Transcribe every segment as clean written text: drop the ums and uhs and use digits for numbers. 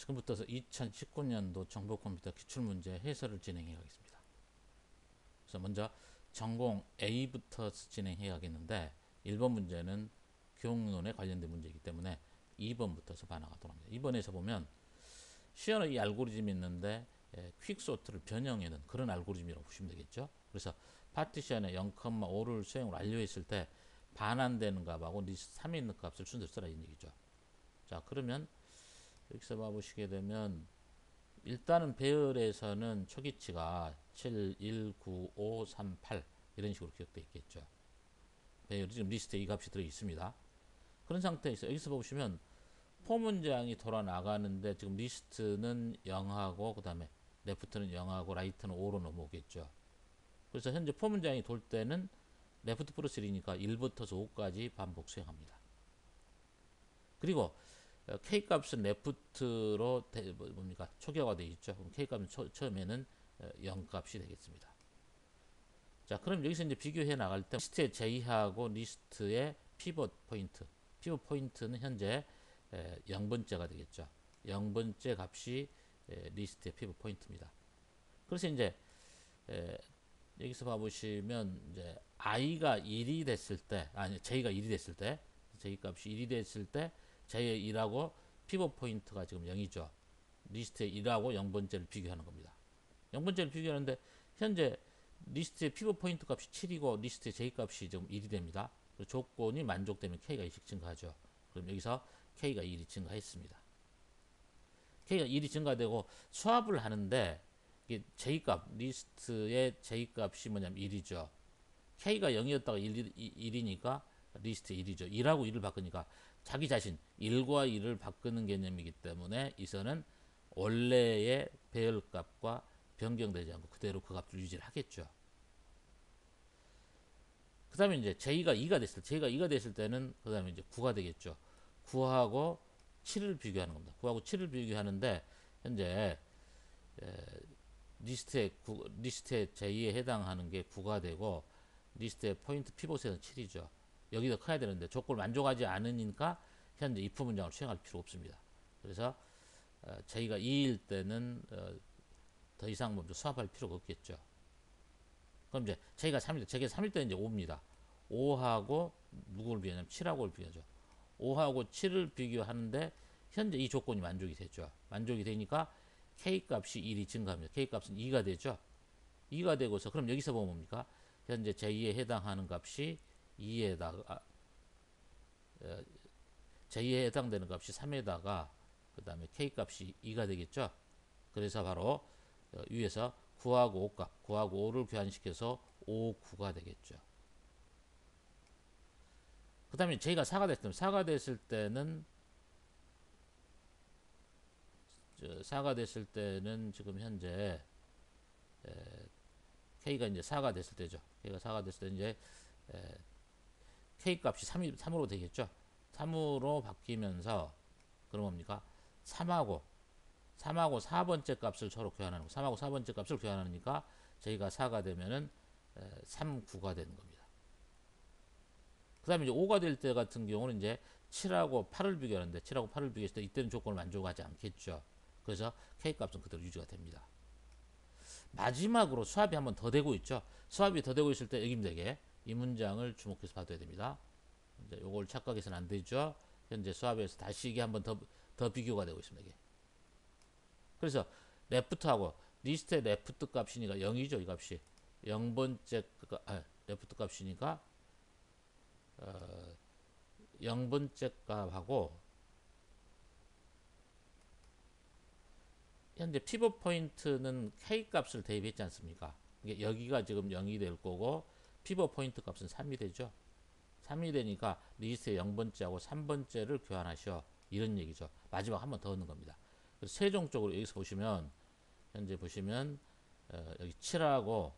지금부터 2019년도 정보컴퓨터 기출문제 해설을 진행해 가겠습니다. 그래서 먼저 전공 A부터 진행해 가겠는데 1번 문제는 교육론에 관련된 문제이기 때문에 2번부터 반영하도록 합니다. 2번에서 보면 시연의 이 알고리즘이 있는데 퀵소트를 변형해는 그런 알고리즘이라고 보시면 되겠죠. 그래서 파티션에 0,5를 수행으로 완료했을 때 반환되는 값하고 리스트 3에 있는 값을 순서로 써라 이런 얘기죠. 자, 그러면 여기서 봐보시게 되면 일단은 배열에서는 초기치가 7, 1, 9, 5, 3, 8 이런 식으로 기억되어 있겠죠. 배열이 지금 리스트에 이 값이 들어 있습니다. 그런 상태에서 여기서 보시면 포 문장이 돌아 나가는데 지금 리스트는 0하고 그 다음에 레프트는 0하고 라이트는 5로 넘어오겠죠. 그래서 현재 포 문장이 돌 때는 레프트 플러스 1이니까 1부터서 5까지 반복 수행합니다. 그리고 K 값은 레프트로 뭡니까? 초기화되어 있죠. 그럼 K 값은 처음에는 0 값이 되겠습니다. 자, 그럼 여기서 이제 비교해 나갈 때 리스트의 J하고 리스트의 피벗 포인트는 현재 0번째가 되겠죠. 0번째 값이 리스트의 피벗 포인트입니다. 그래서 이제 여기서 봐보시면 이제 i가 1이 됐을 때, 아니 j가 1이 됐을 때, j 값이 1이 됐을 때 j의 1하고 피벗 포인트가 지금 0이죠. 리스트의 1하고 0번째를 비교하는 겁니다. 0번째를 비교하는데 현재 리스트의 피벗 포인트 값이 7이고 리스트의 j 값이 지금 1이 됩니다. 조건이 만족되면 k가 1씩 증가하죠. 그럼 여기서 k가 1이 증가했습니다. k가 1이 증가되고 수합을 하는데 이게 J값, 리스트의 J값이 뭐냐면 1이죠. K가 0이었다가 1이니까 리스트 1이죠. 1하고 1을 바꾸니까 자기 자신 1과 1을 바꾸는 개념이기 때문에 이선은 원래의 배열값과 변경되지 않고 그대로 그 값을 유지를 하겠죠. 그 다음에 이제 J가 2가 됐을 때는 그 다음에 이제 9가 되겠죠. 9하고 7을 비교하는 겁니다. 9하고 7을 비교하는데 현재 리스트의 J에 해당하는 게 9가 되고 리스트의 포인트 피벗에는 7이죠. 여기도 커야 되는데 조건을 만족하지 않으니까 현재 if 문장을 수행할 필요 없습니다. 그래서 J가 2일 때는 더 이상 먼저 수합할 필요가 없겠죠. 그럼 이제 J가 3일 때는 이제 5입니다. 5하고 누구를 비교하냐면 7하고를 비교하죠. 5하고 7을 비교하는데 현재 이 조건이 만족이 되죠. 만족이 되니까 K값이 1이 증가합니다. K값은 2가 되죠. 2가 되고서 그럼 여기서 보면 뭡니까? 현재 제2에 해당하는 값이 2에다가 제2에 해당되는 값이 3에다가 그 다음에 K값이 2가 되겠죠. 그래서 바로 위에서 9하고 5값, 9하고 5를 교환시켜서 5, 9가 되겠죠. 그 다음에 J가 4가 됐을 때는 지금 현재 K가 이제 4가 됐을 때죠. K가 4가 됐을 때 이제 K 값이 3으로 되겠죠. 3으로 바뀌면서 그럼 뭡니까? 3하고 4번째 값을 서로 교환하는 거. 3하고 4번째 값을 교환하니까 저희가 4가 되면은 3, 9가 되는 겁니다. 그 다음에 이제 5가 될 때 같은 경우는 이제 7하고 8을 비교하는데 7하고 8을 비교했을 때 이때는 조건을 만족하지 않겠죠. 그래서 K 값은 그대로 유지가 됩니다. 마지막으로 수합이 한 번 더 되고 있죠. 수합이 더 되고 있을 때 여기입니다. 이게 이 문장을 주목해서 봐둬야 됩니다. 이제 요걸 착각해서는 안 되죠. 현재 수합에서 다시 이게 한 번 더 비교가 되고 있습니다. 이게. 그래서 레프트하고 리스트의 레프트 값이니까 0이죠. 이 값이 0번째 레프트 값이니까 0번째 값하고 현재 피벗 포인트는 K 값을 대입했지 않습니까? 여기가 지금 0이 될 거고 피벗 포인트 값은 3이 되죠. 3이 되니까 리스트의 0번째하고 3번째를 교환하셔. 이런 얘기죠. 마지막 한 번 더 넣는 겁니다. 그래서 최종적으로 여기서 보시면 현재 보시면 여기 7하고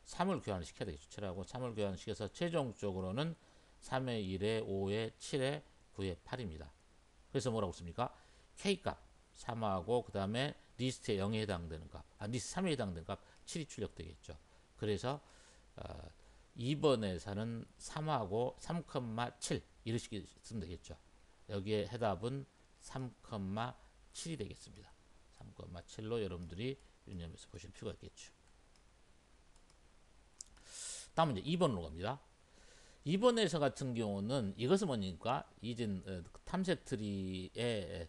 3을 교환을 시켜야 되겠죠. 7하고 3을 교환시켜서 최종적으로는 3의 1에 5에 7에 9에 8입니다. 그래서 뭐라고 씁니까? K값 3하고 그 다음에 리스트에 0에 해당되는 값, 리스트 3에 해당되는 값 7이 출력되겠죠. 그래서 2번에서는 3하고 3,7 이렇게 쓰면 되겠죠. 여기에 해답은 3,7이 되겠습니다. 3,7로 여러분들이 유념해서 보실 필요가 있겠죠. 다음은 이제 2번으로 갑니다. 2번에서 같은 경우는 이것은 뭐니까 이진 탐색 트리의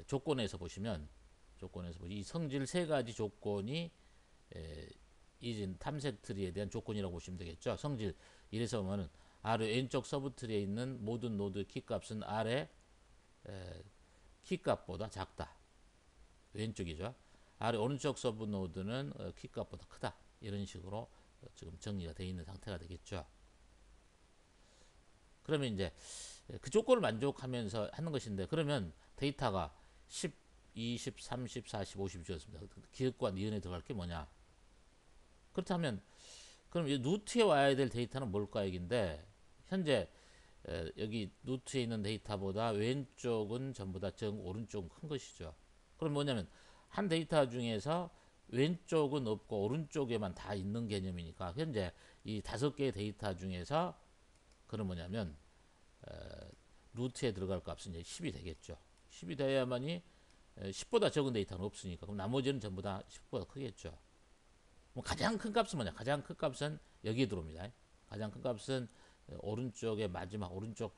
조건에서 보시면 이 성질 세 가지 조건이 이진 탐색 트리에 대한 조건이라고 보시면 되겠죠. 성질 이래서 보면은 아래 왼쪽 서브 트리에 있는 모든 노드의 키값은 아래 키값보다 작다. 왼쪽이죠. 아래 오른쪽 서브 노드는 키값보다 크다. 이런 식으로 지금 정리가 되어 있는 상태가 되겠죠. 그러면 이제 그 조건을 만족하면서 하는 것인데, 그러면 데이터가 10, 20, 30, 40, 50이 주었습니다. 기억과 니은에 들어갈 게 뭐냐? 그렇다면 그럼 이 루트에 와야 될 데이터는 뭘까 얘긴데, 현재 여기 루트에 있는 데이터보다 왼쪽은 전부 다 오른쪽은 큰 것이죠. 그럼 뭐냐면 한 데이터 중에서 왼쪽은 없고 오른쪽에만 다 있는 개념이니까 현재 이 5개의 데이터 중에서 그럼 뭐냐면 루트에 들어갈 값은 이제 10이 되겠죠. 10이 돼야만이 10보다 적은 데이터는 없으니까 그럼 나머지는 전부 다 10보다 크겠죠. 뭐 가장 큰 값은 뭐냐? 가장 큰 값은 여기에 들어옵니다. 가장 큰 값은 오른쪽의 마지막 오른쪽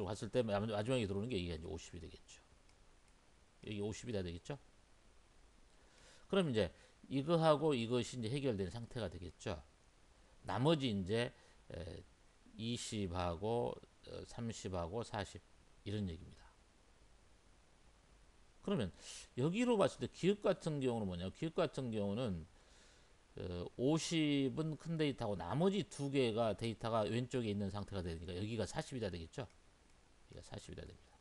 갔을 때 마지막에 들어오는 게 이게 이제 50이 되겠죠. 여기 50이 다 되겠죠. 그럼 이제 이거하고 이것이 이제 해결된 상태가 되겠죠. 나머지 이제 20하고 30하고 40 이런 얘기입니다. 그러면 여기로 봤을 때 기억 같은 경우는 뭐냐? 기억 같은 경우는 50은 큰 데이터고 나머지 두 개가 데이터가 왼쪽에 있는 상태가 되니까 여기가 40이다 되겠죠? 여기가 40이다 됩니다.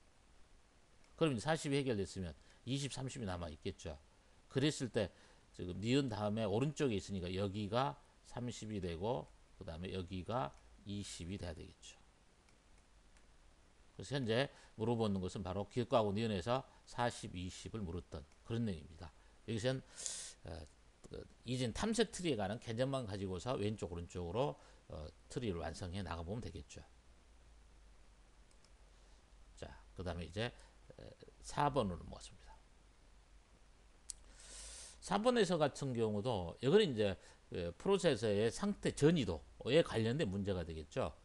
그럼 이제 40이 해결됐으면 20, 30이 남아 있겠죠. 그랬을 때 지금 니은 다음에 오른쪽에 있으니까 여기가 30이 되고 그 다음에 여기가 20이 돼야 되겠죠. 그래서 현재 물어보는 것은 바로 기억하고 니은에서 40, 20을 물었던 그런 내용입니다. 여기서는 이진 탐색 트리에 관한 개념만 가지고서 왼쪽 오른쪽으로 트리를 완성해 나가보면 되겠죠. 자, 그 다음에 이제 4번으로 넘어갔습니다. 4번에서 같은 경우도 이거는 이제 프로세서의 상태 전이도에 관련된 문제가 되겠죠.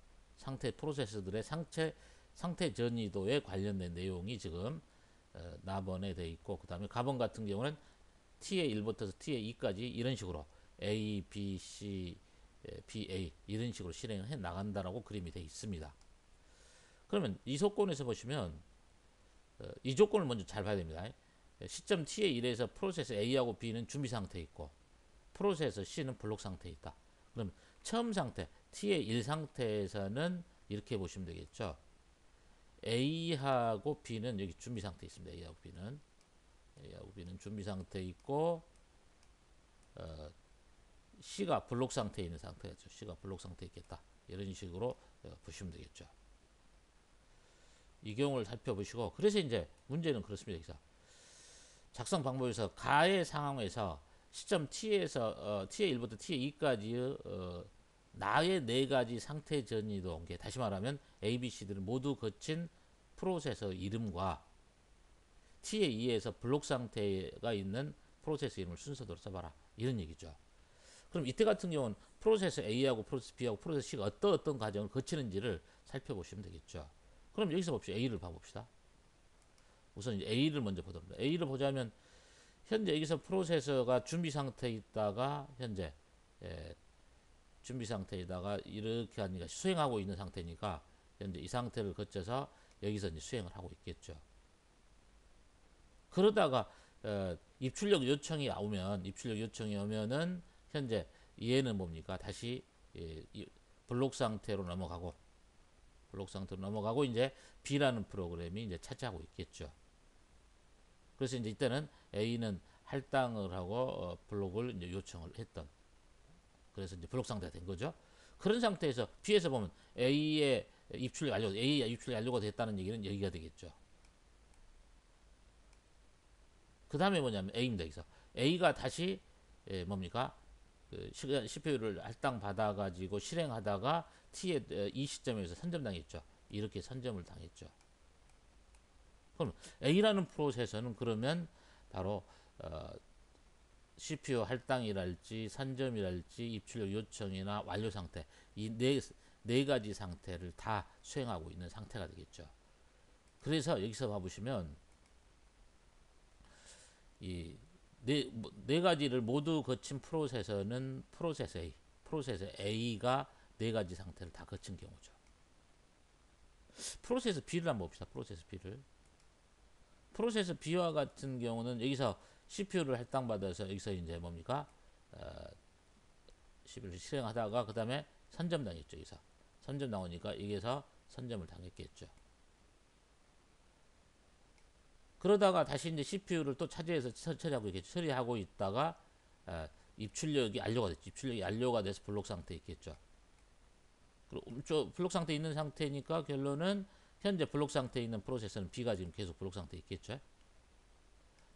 프로세서들의 상태 전이도에 관련된 내용이 지금 나번에 돼 있고, 그 다음에 가번 같은 경우는 T의 1부터 T의 2까지 이런 식으로 A, B, C, B, A 이런 식으로 실행해 나간다라고 그림이 되어 있습니다. 그러면 이 조건에서 보시면 이 조건을 먼저 잘 봐야 됩니다. 시점 T의 1에서 프로세서 A하고 B는 준비 상태에 있고 프로세서 C는 블록 상태에 있다. 그럼 처음 상태 T의 1 상태에서는 이렇게 보시면 되겠죠. A하고 B는 여기 준비 상태에 있습니다. A하고 B는 준비 상태에 있고 C가 블록 상태에 있는 상태겠죠. C가 블록 상태에 있겠다. 이런 식으로 보시면 되겠죠. 이 경우를 살펴보시고, 그래서 이제 문제는 그렇습니다. 여기서 작성 방법에서 가의 상황에서 시점 T에서 T의 1부터 T의 2까지 나의 네 가지 상태 전이동, 다시 말하면 A, B, C들은 모두 거친 프로세서 이름과 T의 2에서 블록 상태가 있는 프로세서 이름을 순서대로 써봐라. 이런 얘기죠. 그럼 이때 같은 경우는 프로세서 A하고 프로세서 B하고 프로세서 C가 어떤 과정을 거치는지를 살펴보시면 되겠죠. 그럼 여기서 봅시다. A를 봐봅시다. 우선 이제 A를 먼저 보도록 합니다. A를 보자면 현재 여기서 프로세서가 준비 상태에 있다가 현재 준비 상태에다가 이렇게 하니까 수행하고 있는 상태니까 현재 이 상태를 거쳐서 여기서 이제 수행을 하고 있겠죠. 그러다가 입출력 요청이 오면은 현재 얘는 뭡니까? 다시 블록 상태로 넘어가고 이제 B라는 프로그램이 이제 차지하고 있겠죠. 그래서 이제 이때는 A는 할당을 하고 블록을 이제 요청을 했던, 그래서 이제 블록 상태가 된 거죠. 그런 상태에서 B에서 보면 A의 입출력 완료가 됐다는 얘기는 여기가 되겠죠. 그 다음에 뭐냐면 A입니다. 여기서 A가 다시 뭡니까? CPU를 할당 받아가지고 실행하다가 T의 이 시점에서 선점당했죠. 이렇게 선점을 당했죠. 그럼 A라는 프로세서는 그러면 바로 CPU 할당이랄지 선점이랄지 입출력 요청이나 완료 상태 이 네 가지 상태를 다 수행하고 있는 상태가 되겠죠. 그래서 여기서 봐보시면 이 네 가지를 모두 거친 프로세서는 프로세서 A가 네 가지 상태를 다 거친 경우죠. 프로세서 B를 한번 봅시다. 프로세서 B를. 프로세서 B와 같은 경우는 여기서 CPU를 할당받아서 여기서 이제 뭡니까? CPU를 실행하다가 그 다음에 선점당했죠. 여기서 선점 나오니까 여기서 선점을 당했겠죠. 그러다가 다시 이제 CPU를 또 차지해서 처리하고 있다가 입출력이 완료가 됐죠. 입출력이 완료가 돼서 블록 상태에 있겠죠. 그리고 블록 상태에 있는 상태니까 결론은 현재 블록 상태에 있는 프로세서는 B가 지금 계속 블록 상태에 있겠죠.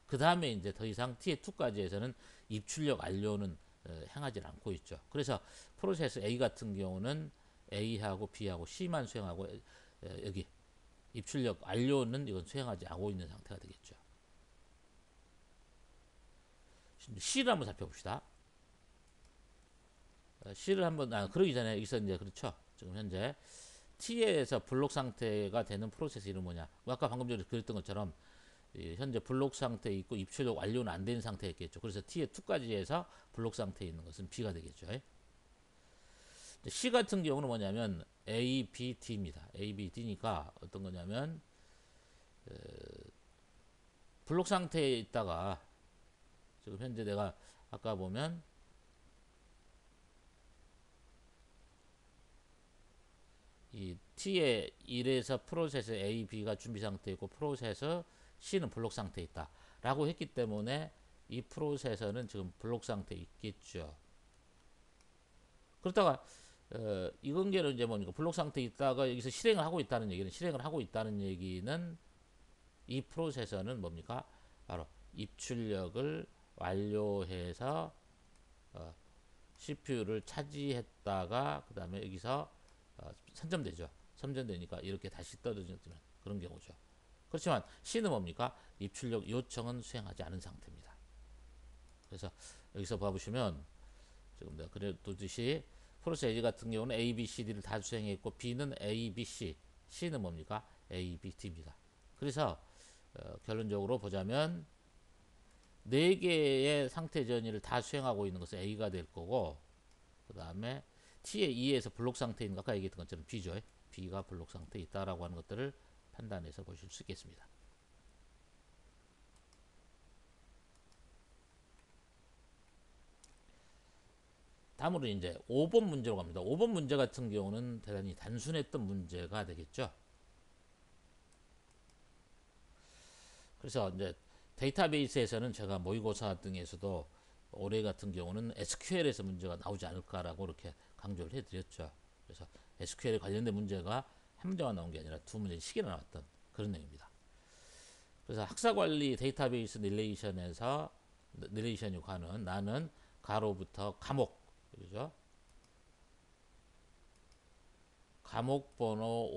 그 다음에 이제 더 이상 T2까지에서는 입출력 완료는 행하지 않고 있죠. 그래서 프로세서 A 같은 경우는 A하고 B하고 C만 수행하고 여기 입출력 완료는 이건 수행하지 않고 있는 상태가 되겠죠. C를 한번 살펴봅시다. C를 한번 그러기 전에 여기서 이제 그렇죠. 지금 현재 T에서 블록 상태가 되는 프로세스 이름 뭐냐? 아까 방금 전에 그랬던 것처럼 현재 블록 상태에 있고 입출력 완료는 안 된 상태였겠죠. 그래서 T의 2까지에서 블록 상태에 있는 것은 B가 되겠죠. C 같은 경우는 뭐냐면 A, B, D입니다. A, B, D니까 어떤 거냐면 블록 상태에 있다가 지금 현재 내가 아까 보면 이 T의 1에서 프로세서 A, B가 준비 상태에 있고 프로세서 C는 블록 상태에 있다 라고 했기 때문에 이 프로세서는 지금 블록 상태에 있겠죠. 그렇다가 이건계는 이제 뭡니까? 블록 상태에 있다가 여기서 실행을 하고 있다는 얘기는 이 프로세서는 뭡니까? 바로 입출력을 완료해서 CPU를 차지했다가 그 다음에 여기서 선점되죠. 선점되니까 이렇게 다시 떨어지는 그런 경우죠. 그렇지만 C는 뭡니까? 입출력 요청은 수행하지 않은 상태입니다. 그래서 여기서 봐보시면 지금 내가 그래뒀듯이 프로세서 A 같은 경우는 A, B, C, D를 다 수행했고 B는 A, B, C, C는 뭡니까? A, B, D입니다. 그래서 결론적으로 보자면 4개의 상태 전이를 다 수행하고 있는 것은 A가 될 거고 그 다음에 T의 2에서 블록 상태인 것 아까 얘기했던 것처럼 B죠. B가 블록 상태에 있다라고 하는 것들을 판단해서 보실 수 있겠습니다. 다음으로 이제 5번 문제로 갑니다. 5번 문제 같은 경우는 대단히 단순했던 문제가 되겠죠. 그래서 이제 데이터베이스에서는 제가 모의고사 등에서도 올해 같은 경우는 SQL에서 문제가 나오지 않을까라고 이렇게 강조를 해드렸죠. 그래서 SQL에 관련된 문제가 한 문제가 나온 게 아니라 2문제씩이나 나왔던 그런 내용입니다. 그래서 학사관리 데이터베이스 릴레이션이 관한 나는 가로부터 과목 그죠? 과목 번호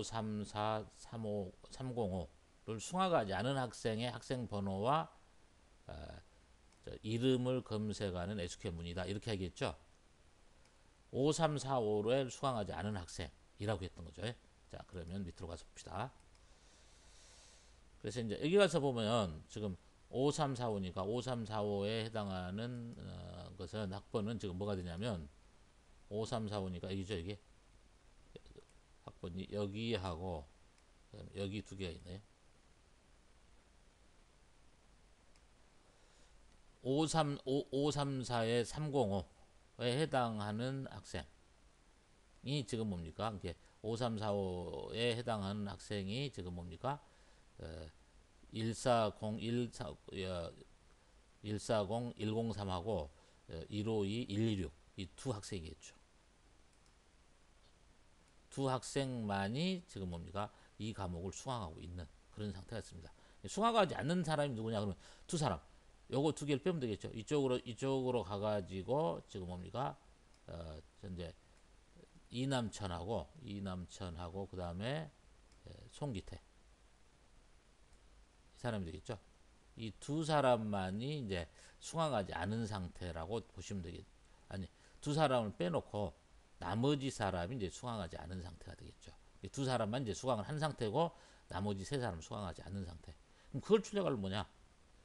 534-305를 수강하지 않은 학생의 학생 번호와 이름을 검색하는 SQL 문이다. 이렇게 하겠죠. 5345를 수강하지 않은 학생이라고 했던 거죠. 자, 그러면 밑으로 가서 봅시다. 그래서 이제 여기 가서 보면 지금 5345니까 5345에 해당하는 것은 학번은 지금 뭐가 되냐면 5345니까 여기죠. 이게 학번이 여기하고 여기 두 개가 있네요. 534에 305에 해당하는 학생이 지금 뭡니까? 이게 5345에 해당하는 학생이 지금 뭡니까? 140-103하고 152-126 이 두 학생이겠죠. 두 학생만이 지금 뭡니까? 이 과목을 수강하고 있는 그런 상태였습니다. 수강하지 않는 사람이 누구냐? 그러면 두 사람. 요거 두 개를 빼면 되겠죠. 이쪽으로 가가지고 지금 뭡니까? 현재 이남천하고 그 다음에 송기태. 사람이 되겠죠. 이 두 사람만이 이제 수강하지 않은 상태라고 보시면 되겠. 아니, 두 사람을 빼놓고 나머지 사람이 이제 수강하지 않은 상태가 되겠죠. 이 두 사람만 이제 수강을 한 상태고 나머지 세 사람은 수강하지 않는 상태. 그럼 그걸 출력하면 뭐냐?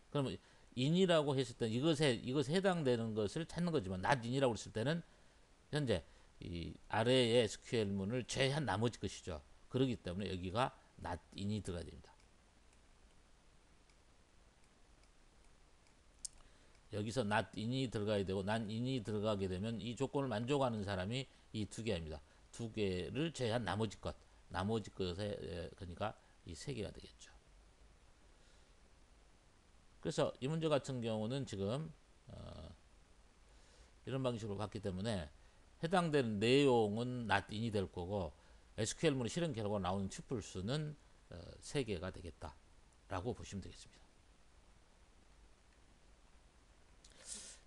그러면 인이라고 했을 때 이것에 해당되는 것을 찾는 거지만 not in이라고 했을 때는 현재 이 아래의 SQL문을 제외한 나머지 것이죠. 그렇기 때문에 여기가 not in이 들어가야 됩니다. 여기서 not in이 들어가야 되고 not in이 들어가게 되면 이 조건을 만족하는 사람이 이 두 개입니다. 두 개를 제외한 나머지 것에 그러니까 이 세 개가 되겠죠. 그래서 이 문제 같은 경우는 지금 이런 방식으로 갔기 때문에 해당되는 내용은 not in이 될 거고 SQL문의 실행 결과가 나오는 튜플 수는 3개가 되겠다라고 보시면 되겠습니다.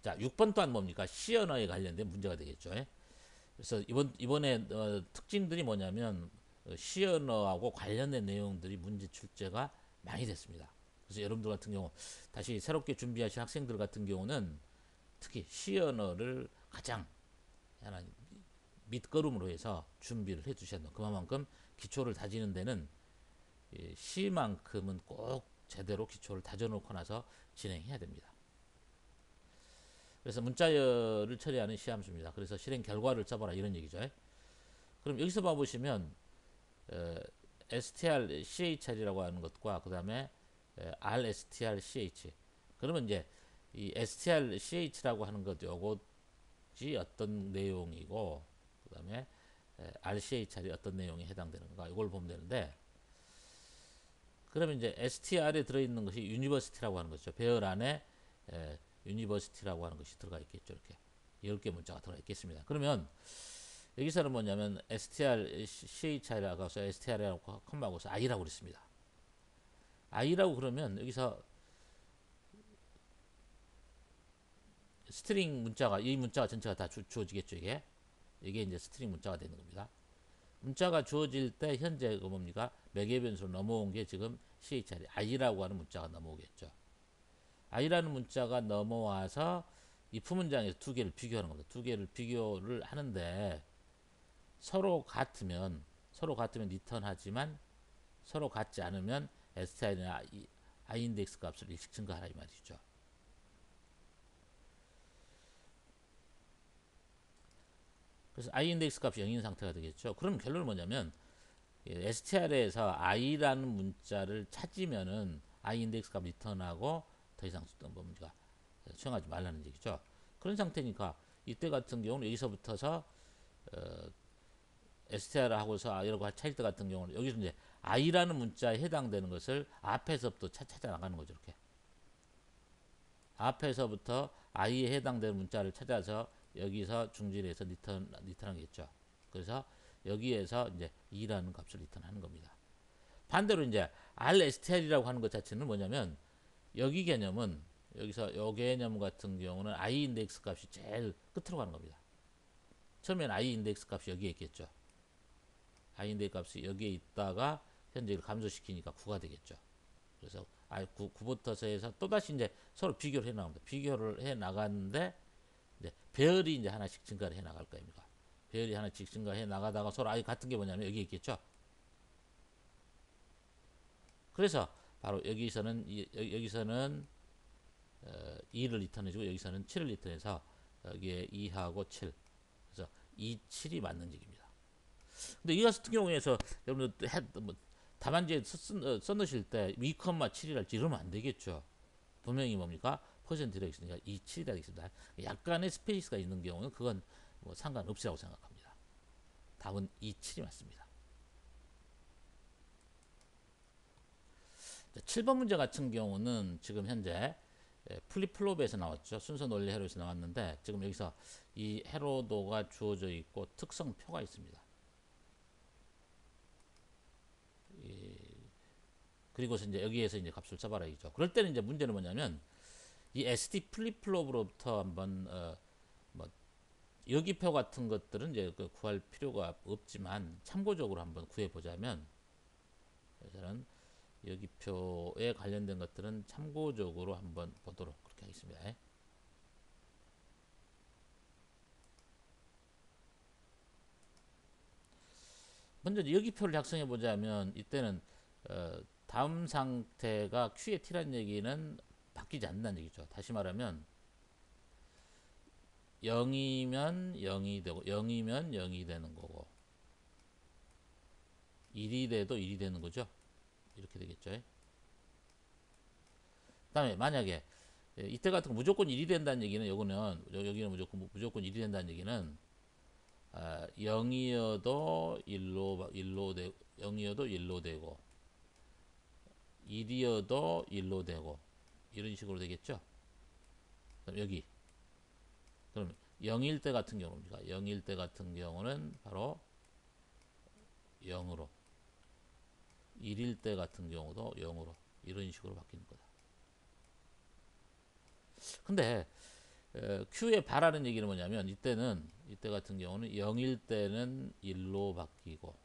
자, 6번 또한 뭡니까? C 언어에 관련된 문제가 되겠죠. 그래서 이번에 특징들이 뭐냐면 C 언어하고 관련된 내용들이 문제 출제가 많이 됐습니다. 그래서 여러분들 같은 경우 다시 새롭게 준비하신 학생들 같은 경우는 특히 C 언어를 가장 하나 밑거름으로 해서 준비를 해 주셔야 돼요. 그만큼 기초를 다지는 데는 C만큼은 꼭 제대로 기초를 다져놓고 나서 진행해야 됩니다. 그래서 문자열을 처리하는 시함수입니다. 그래서 실행 결과를 써봐라 이런 얘기죠. 그럼 여기서 봐보시면 strchr이라고 하는 것과 그 다음에 rstrch 그러면 이제 이 strch라고 하는 것 요것이 어떤 내용이고 그 다음에 rchr이 어떤 내용에 해당되는가 이걸 보면 되는데 그러면 이제 str에 들어있는 것이 university라고 하는 것이죠. 배열 안에 university라고 하는 것이 들어가 있겠죠. 이렇게 10개 문자가 들어가 있겠습니다. 그러면 여기서는 뭐냐면 strch라고 해서 str이라고 컴마하고 서 i라고 그랬습니다. i라고 그러면 여기서 스트링 문자가 이 문자가 전체가 다 주어지겠죠. 이게 이제 스트링 문자가 되는 겁니다. 문자가 주어질 때 현재 그 뭡니까? 매개 변수로 넘어온 게 지금 CHR이 i라고 하는 문자가 넘어오겠죠. i라는 문자가 넘어와서 if 문장에서 두 개를 비교하는 겁니다. 두 개를 비교를 하는데 서로 같으면 리턴하지만 서로 같지 않으면 str이나 i인덱스 값을 일씩 증가하라 이 말이죠. 그래서 i인덱스 값이 0인 상태가 되겠죠. 그럼 결론은 뭐냐면 str에서 i라는 문자를 찾으면은 i인덱스 값 리턴하고 더 이상 뭡니까 수행하지 말라는 얘기죠. 그런 상태니까 이때 같은 경우는 여기서부터서 str 하고서 이러고 찾을 때 같은 경우는 여기서 이제 i라는 문자에 해당되는 것을 앞에서부터 찾아 나가는 거죠. 이렇게 앞에서부터 i에 해당되는 문자를 찾아서 여기서 중진해서 리턴하겠죠. 그래서 여기에서 이제 2라는 값을 리턴하는 겁니다. 반대로 이제 rstr이라고 하는 것 자체는 뭐냐면 여기 개념은 여기서 요 개념 같은 경우는 i인덱스 값이 제일 끝으로 가는 겁니다. 처음엔 i인덱스 값이 여기에 있겠죠. i인덱스 값이 여기에 있다가 현재 감소시키니까 9가 되겠죠. 그래서 9부터서 해서 또다시 이제 서로 비교를 해 나갑니다. 비교를 해 나가는데 이제 배열이 이제 하나씩 증가를 해 나갈 거입니다. 배열이 하나씩 증가해 나가다가 서로 i 같은 게 뭐냐면 여기 있겠죠. 그래서 바로 여기서는 2를 리턴해주고 여기서는 7을 리턴해서 여기에 2하고 7 그래서 2, 7이 맞는 얘기입니다. 근데 이 같은 경우에서 여러분들 답안지에 써넣으실 때 2,7이랄지 이러면 안 되겠죠. 분명히 뭡니까? 퍼센트가 있으니까 2, 7이라 되겠습니다. 약간의 스페이스가 있는 경우는 그건 뭐 상관없이라고 생각합니다. 답은 2, 7이 맞습니다. 7번 문제 같은 경우는 지금 현재 플립플롭에서 나왔죠. 순서 논리 회로에서 나왔는데 지금 여기서 이 회로도가 주어져 있고 특성표가 있습니다. 그리고서 이제 여기에서 이제 값을 써봐라 이죠. 그럴 때는 이제 문제는 뭐냐면 이 SD 플립플롭으로부터 한번 뭐 여기표 같은 것들은 이제 구할 필요가 없지만 참고적으로 한번 구해 보자면 여기서는 여기표에 관련된 것들은 참고적으로 한번 보도록 그렇게 하겠습니다. 먼저 여기표를 작성해 보자면 이때는 다음 상태가 Q의 T라는 얘기는 바뀌지 않는다는 얘기죠. 다시 말하면 0이면 0이 되고 0이면 0이 되는 거고 1이 돼도 1이 되는 거죠. 이렇게 되겠죠. 그 다음에 만약에 이때 같은 거 무조건 1이 된다는 얘기는 요거는 여기는 무조건 1이 된다는 얘기는 0이어도 1로 되고 0이어도 1로 되고 1이어도 1로 되고 이런 식으로 되겠죠. 그럼 여기 그럼 0일 때 같은 경우입니다. 0일 때 같은 경우는 바로 0으로 1일 때 같은 경우도 0으로 이런 식으로 바뀌는 거다. 근데 Q에 바라는 얘기는 뭐냐면 이때 같은 경우는 0일 때는 1로 바뀌고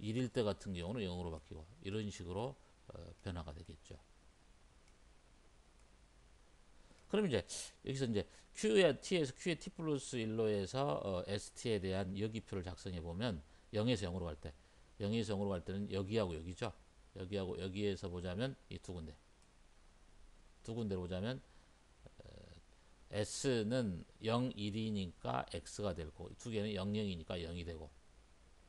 1일 때 같은 경우는 0으로 바뀌고 이런 식으로 변화가 되겠죠. 그럼 이제 여기서 이제 Q의 T에서 Q의 T 플러스 1로 해서 ST에 대한 여기표를 작성해 보면 0에서 0으로 갈 때 0에서 0으로 갈 때는 여기하고 여기죠. 여기하고 여기에서 보자면 이 두 군데로 보자면 S는 0, 1이니까 X가 되고 두 개는 0, 0이니까 0이 되고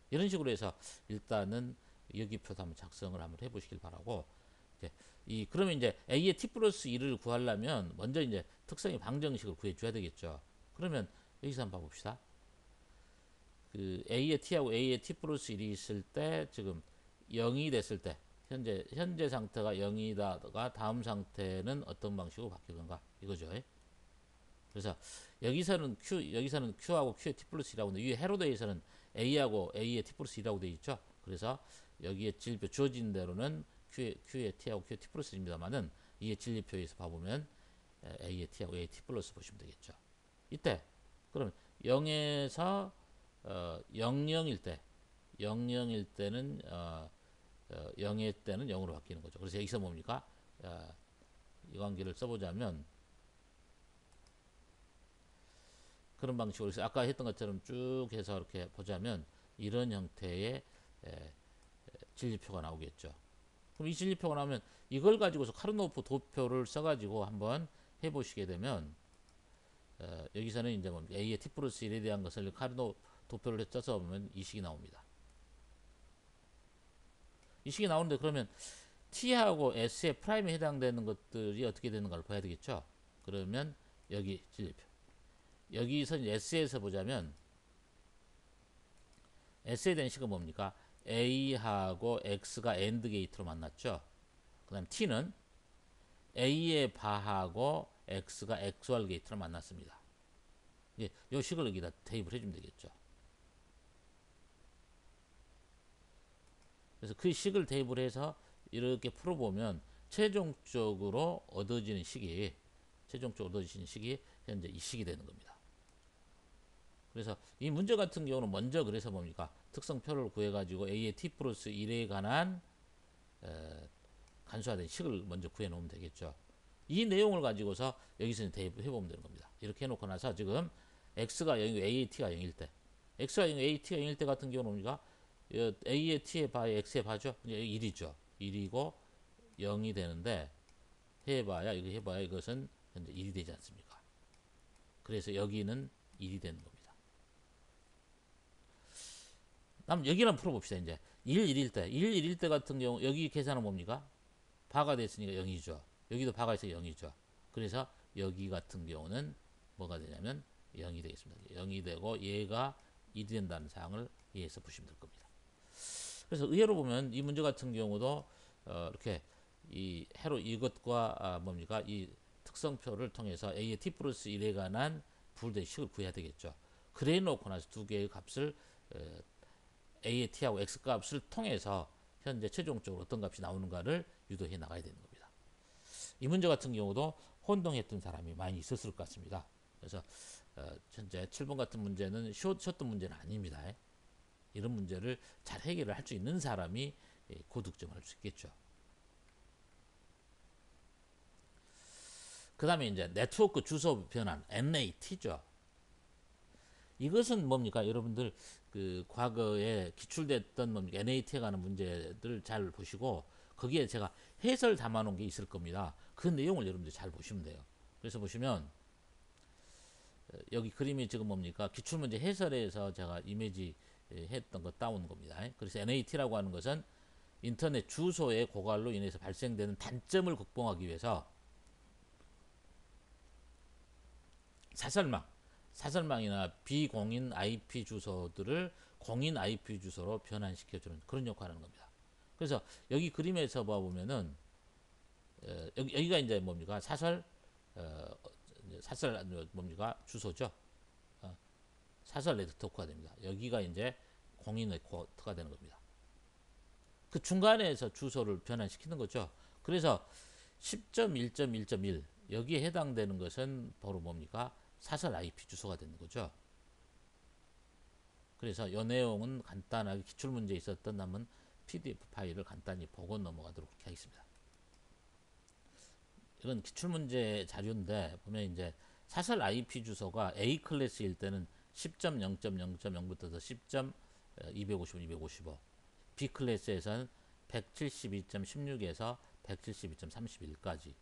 이런 식으로 해서 일단은 여기표도 한번 작성을 한번 해보시길 바라고 그러면 이제 A의 T 플러스 1을 구하려면 먼저 이제 특성의 방정식을 구해줘야 되겠죠. 그러면 여기서 한번 봐봅시다. 그 A의 T하고 A의 T 플러스 1이 있을 때 지금 0이 됐을 때 현재 상태가 0이다가 다음 상태는 어떤 방식으로 바뀌던가 이거죠. 그래서 여기서는 Q하고 Q의 T 플러스 1이라고 하는데 위에 헤로드에서는 A하고 A의 T 플러스 1이라고 되어 있죠. 그래서 여기에 진리표 주어진 대로는 Q의 T하고 Q의 T 플러스 1입니다만은 이게 진리표에서 봐보면 A의 T하고 A의 T 플러스 보시면 되겠죠. 이때 그럼 0에서 00일 때 00일 때는 0의 때는 0으로 바뀌는 거죠. 그래서 여기서 뭡니까? 이 관계를 써보자면 그런 방식으로 해서 아까 했던 것처럼 쭉 해서 이렇게 보자면 이런 형태의 진리표가 나오겠죠. 그럼 이 진리표가 나오면 이걸 가지고서 카르노프 도표를 써가지고 한번 해보시게 되면 여기서는 이제 뭡니까? A의 T 플러스 1에 대한 것을 카르노프 도표를 써서 보면 이 식이 나옵니다. 이 식이 나오는데 그러면 T하고 S의 프라임에 해당되는 것들이 어떻게 되는가를 봐야 되겠죠. 그러면 여기 진리표. 여기서 S에서 보자면 S에 대한 식은 뭡니까? A하고 X가 AND 게이트로 만났죠. 그 다음 T는 A의 바하고 X가 XOR 게이트로 만났습니다. 이 식을 여기다 대입을 해주면 되겠죠. 그래서 그 식을 대입을 해서 이렇게 풀어보면 최종적으로 얻어지는 식이 현재 이 식이 되는 겁니다. 그래서 이 문제 같은 경우는 먼저 그래서 뭡니까? 특성표를 구해가지고 A의 T 플러스 1에 관한 간소화된 식을 먼저 구해 놓으면 되겠죠. 이 내용을 가지고서 여기서 대입해 보면 되는 겁니다. 이렇게 해놓고 나서 지금 X가 0이고 A의 T가 0일 때 X가 0이고 A의 T가 0일 때 같은 경우는 뭡니까? A의 T의 바에 X의 바죠? 1이죠. 1이고 0이 되는데 해봐야 이것은 현재 1이 되지 않습니까? 그래서 여기는 1이 되는 겁니다. 그럼 여기를 풀어봅시다. 이제 1일 때 같은 경우 여기 계산은 뭡니까? 바가 됐으니까 0이죠. 여기도 바가 있어서 0이죠. 그래서 여기 같은 경우는 뭐가 되냐면 0이 되겠습니다. 0이 되고 얘가 1이 된다는 사항을 이해해서 보시면 될 겁니다. 그래서 의외로 보면 이 문제 같은 경우도 이렇게 이 해로 이것과 뭡니까? 이 특성표를 통해서 A의 T 플러스 1에 관한 부울된 식을 구해야 되겠죠. 그래 놓고 나서 두 개의 값을 A의 T하고 X 값을 통해서 현재 최종적으로 어떤 값이 나오는가를 유도해 나가야 되는 겁니다. 이 문제 같은 경우도 혼동했던 사람이 많이 있었을 것 같습니다. 그래서 현재 7번 같은 문제는 쉬웠던 문제는 아닙니다. 이런 문제를 잘 해결을 할 수 있는 사람이 고득점을 할 수 있겠죠. 그 다음에 이제 네트워크 주소 변환 NAT죠. 이것은 뭡니까? 여러분들 그 과거에 기출됐던 뭡니까? NAT에 관한 문제들 잘 보시고 거기에 제가 해설 담아놓은 게 있을 겁니다. 그 내용을 여러분들 잘 보시면 돼요. 그래서 보시면 여기 그림이 지금 뭡니까? 기출문제 해설에서 제가 이미지 했던 거 따온 겁니다. 그래서 NAT라고 하는 것은 인터넷 주소의 고갈로 인해서 발생되는 단점을 극복하기 위해서 사설망이나 비공인 IP 주소들을 공인 IP 주소로 변환시켜주는 그런 역할을 하는 겁니다. 그래서 여기 그림에서 봐보면은 여기가 이제 뭡니까? 사설 뭡니까? 주소죠. 사설 네트워크가 됩니다. 여기가 이제 공인 네트워크가 되는 겁니다. 그 중간에서 주소를 변환시키는 거죠. 그래서 10.1.1.1 여기에 해당되는 것은 바로 뭡니까? 사설 IP 주소가 되는 거죠. 그래서 이 내용은 간단하게 기출문제에 있었던 남은 PDF 파일을 간단히 보고 넘어가도록 하겠습니다. 이건 기출문제 자료인데 보면 이제 사설 IP 주소가 A 클래스일 때는 10.0.0.0부터 10.255, 255 B 클래스에서는 172.16에서 172.31까지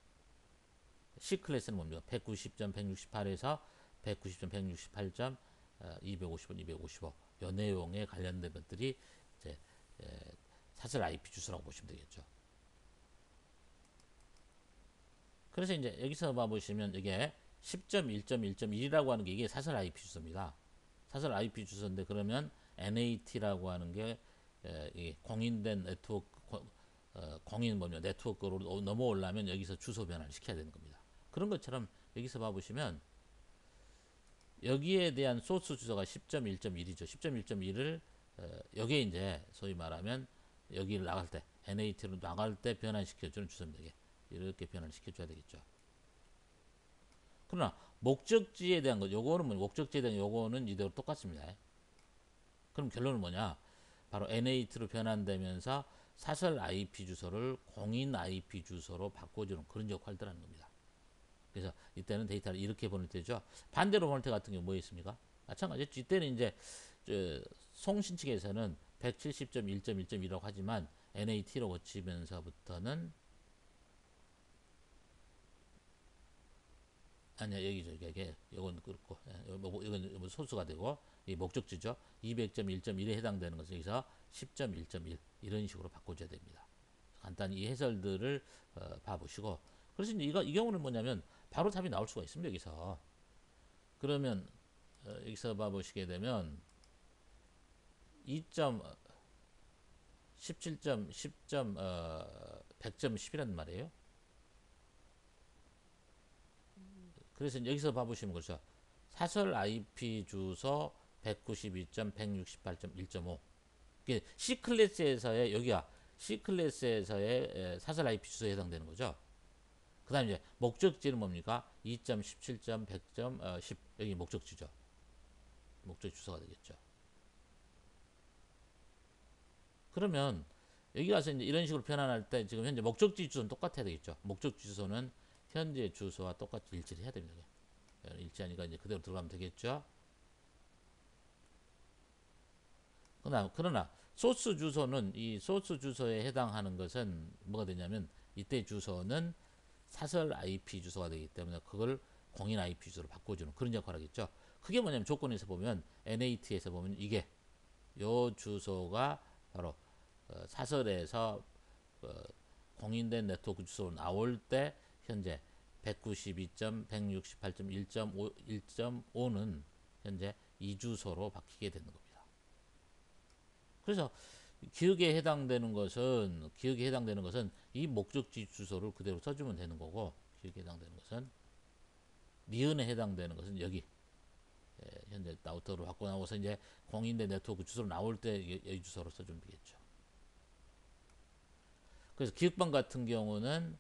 C 클래스는 뭡니까? 190.168에서 190.168점 250은 255. 이 내용에 관련된 것들이 이제 사설 IP 주소라고 보시면 되겠죠. 그래서 이제 여기서 봐보시면 이게 10.1.1.1이라고 하는 게 이게 사설 IP 주소입니다. 사설 IP 주소인데 그러면 NAT라고 하는 게 공인된 네트워크 공인 네트워크로 넘어오려면 여기서 주소 변환을 시켜야 되는 겁니다. 그런 것처럼 여기서 봐보시면 여기에 대한 소스 주소가 10.1.1이죠. 10.1.1을 여기에 이제 소위 말하면 여기를 나갈 때 NAT로 나갈 때 변환시켜주는 주소입니다. 이렇게 변환시켜줘야 되겠죠. 그러나 목적지에 대한 것, 요거는 목적지에 대한 요거는 이대로 똑같습니다. 그럼 결론은 뭐냐? 바로 NAT로 변환되면서 사설 IP 주소를 공인 IP 주소로 바꿔주는 그런 역할들 하는 겁니다. 그래서 이때는 데이터를 이렇게 보낼 때죠. 반대로 보낼 때 같은 경우 뭐 있습니까? 마찬가지죠. 이때는 이제 송신 측에서는 170.1.1.2라고 하지만 NAT로 고치면서부터는 아니야 여기죠. 이게 이건 그렇고 이건 소수가 되고 이 목적지죠. 200.1.1에 해당되는 것은 여기서 10.1.1 이런 식으로 바꿔줘야 됩니다. 간단히 이 해설들을 봐보시고 그래서 이제 이 경우는 뭐냐면 바로 답이 나올 수가 있습니다. 여기서 그러면 여기서 봐보시게 되면 2점 17점 10점 100점 10이란 말이에요. 그래서 여기서 봐보시면 그렇죠. 사설 IP 주소 192.168.1.5 C 클래스에서의 여기가 C 클래스에서의 사설 IP 주소에 해당되는 거죠. 그 다음에 이제 목적지는 뭡니까? 2.17점 100점 10 여기 목적지죠. 목적 주소가 되겠죠. 그러면 여기 가서 이제 이런 식으로 변환할 때 지금 현재 목적지 주소는 똑같아야 되겠죠. 목적지 주소는 현재 주소와 똑같이 일치를 해야 됩니다. 일치하니까 이제 그대로 들어가면 되겠죠. 그러나 소스 주소는 이 소스 주소에 해당하는 것은 뭐가 되냐면 이때 주소는 사설 IP 주소가 되기 때문에 그걸 공인 IP 주소로 바꿔주는 그런 역할을 하겠죠. 그게 뭐냐면 조건에서 보면 NAT에서 보면 이게 요 주소가 바로 사설에서 공인된 네트워크 주소로 나올 때 현재 192.168.1.5는 현재 이 주소로 바뀌게 되는 겁니다. 그래서 기억에 해당되는 것은 이 목적지 주소를 그대로 써주면 되는 거고 기억에 해당되는 것은 니은에 해당되는 것은 여기 현재 라우터로 바꿔 나와서 이제 공인된 네트워크 주소로 나올 때 이 주소로 써주면 되겠죠. 그래서 기억방 같은 경우는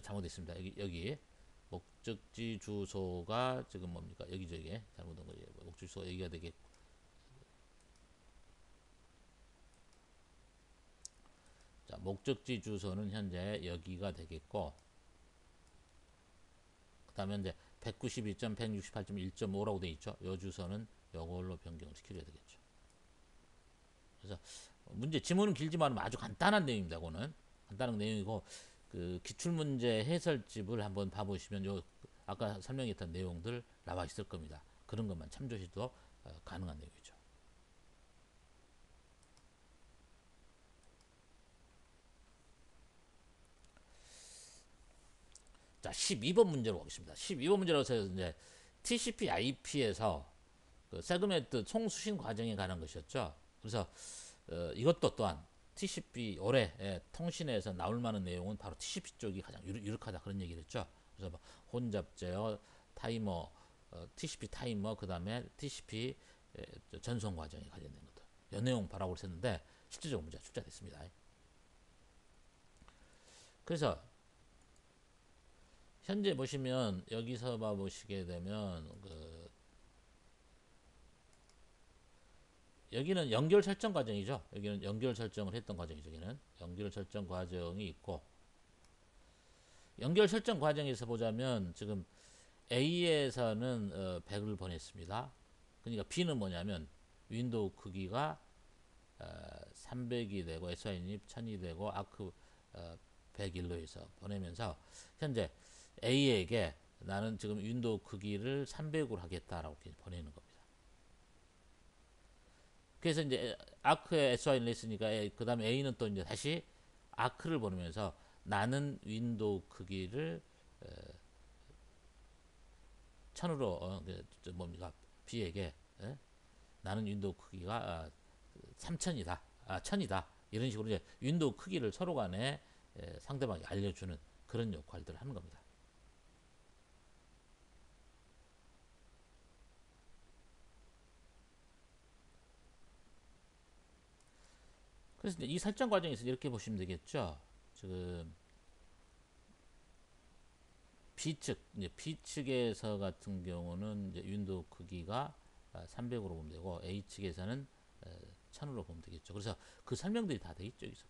잘못됐습니다. 여기 목적지 주소가 지금 뭡니까? 여기 저기 잘못한 거예요. 목적지 주소가 여기가 되겠고 목적지 주소는 현재 여기가 되겠고, 그 다음에 이제 192.168.1.5라고 되어 있죠. 이 주소는 이걸로 변경을 시켜줘야 되겠죠. 그래서 문제 지문은 길지만 아주 간단한 내용입니다. 그거는 간단한 내용이고, 그 기출문제 해설집을 한번 봐보시면 요 아까 설명했던 내용들 나와 있을 겁니다. 그런 것만 참조해도 가능한 내용이죠. 자, 12번 문제로 가겠습니다. 12번 문제로 해서 이제 TCP/IP에서 그 세그멘트 송수신 과정에 관한 것이었죠. 그래서 이것도 또한 TCP 올해 통신에서 나올 만한 내용은 바로 TCP 쪽이 가장 유력하다 그런 얘기를 했죠. 그래서 뭐 혼잡 제어, 타이머, TCP 타이머, 그 다음에 TCP 전송 과정에 관련된 것들. 이 내용 바라고 했는데 실질적으로 문제가 출제됐습니다. 그래서 현재 보시면 여기서 봐보시게 되면 여기는 연결 설정 과정이죠. 여기는 연결 설정을 했던 과정이죠. 여기는 연결 설정 과정이 있고, 연결 설정 과정에서 보자면 지금 A에서는 100을 보냈습니다. 그러니까 B는 뭐냐면 윈도우 크기가 300이 되고 SYN이 1000이 되고 아크 101로 해서 보내면서 현재 A에게 나는 지금 윈도우 크기를 300으로 하겠다라고 보내는 겁니다. 그래서 이제 아크에 SYN을 했으니까 그 다음에 A는 또 이제 다시 아크를 보내면서 나는 윈도우 크기를 1000으로 뭡니까 B에게 나는 윈도우 크기가 3000이다, 1000이다 이런 식으로 이제 윈도우 크기를 서로 간에 상대방이 알려주는 그런 역할들을 하는 겁니다. 그래서 이 설정 과정에서 이렇게 보시면 되겠죠. 지금 B측에서 같은 경우는 이제 윈도우 크기가 300으로 보면 되고 A측에서는 1000으로 보면 되겠죠. 그래서 그 설명들이 다 돼 있죠. 여기서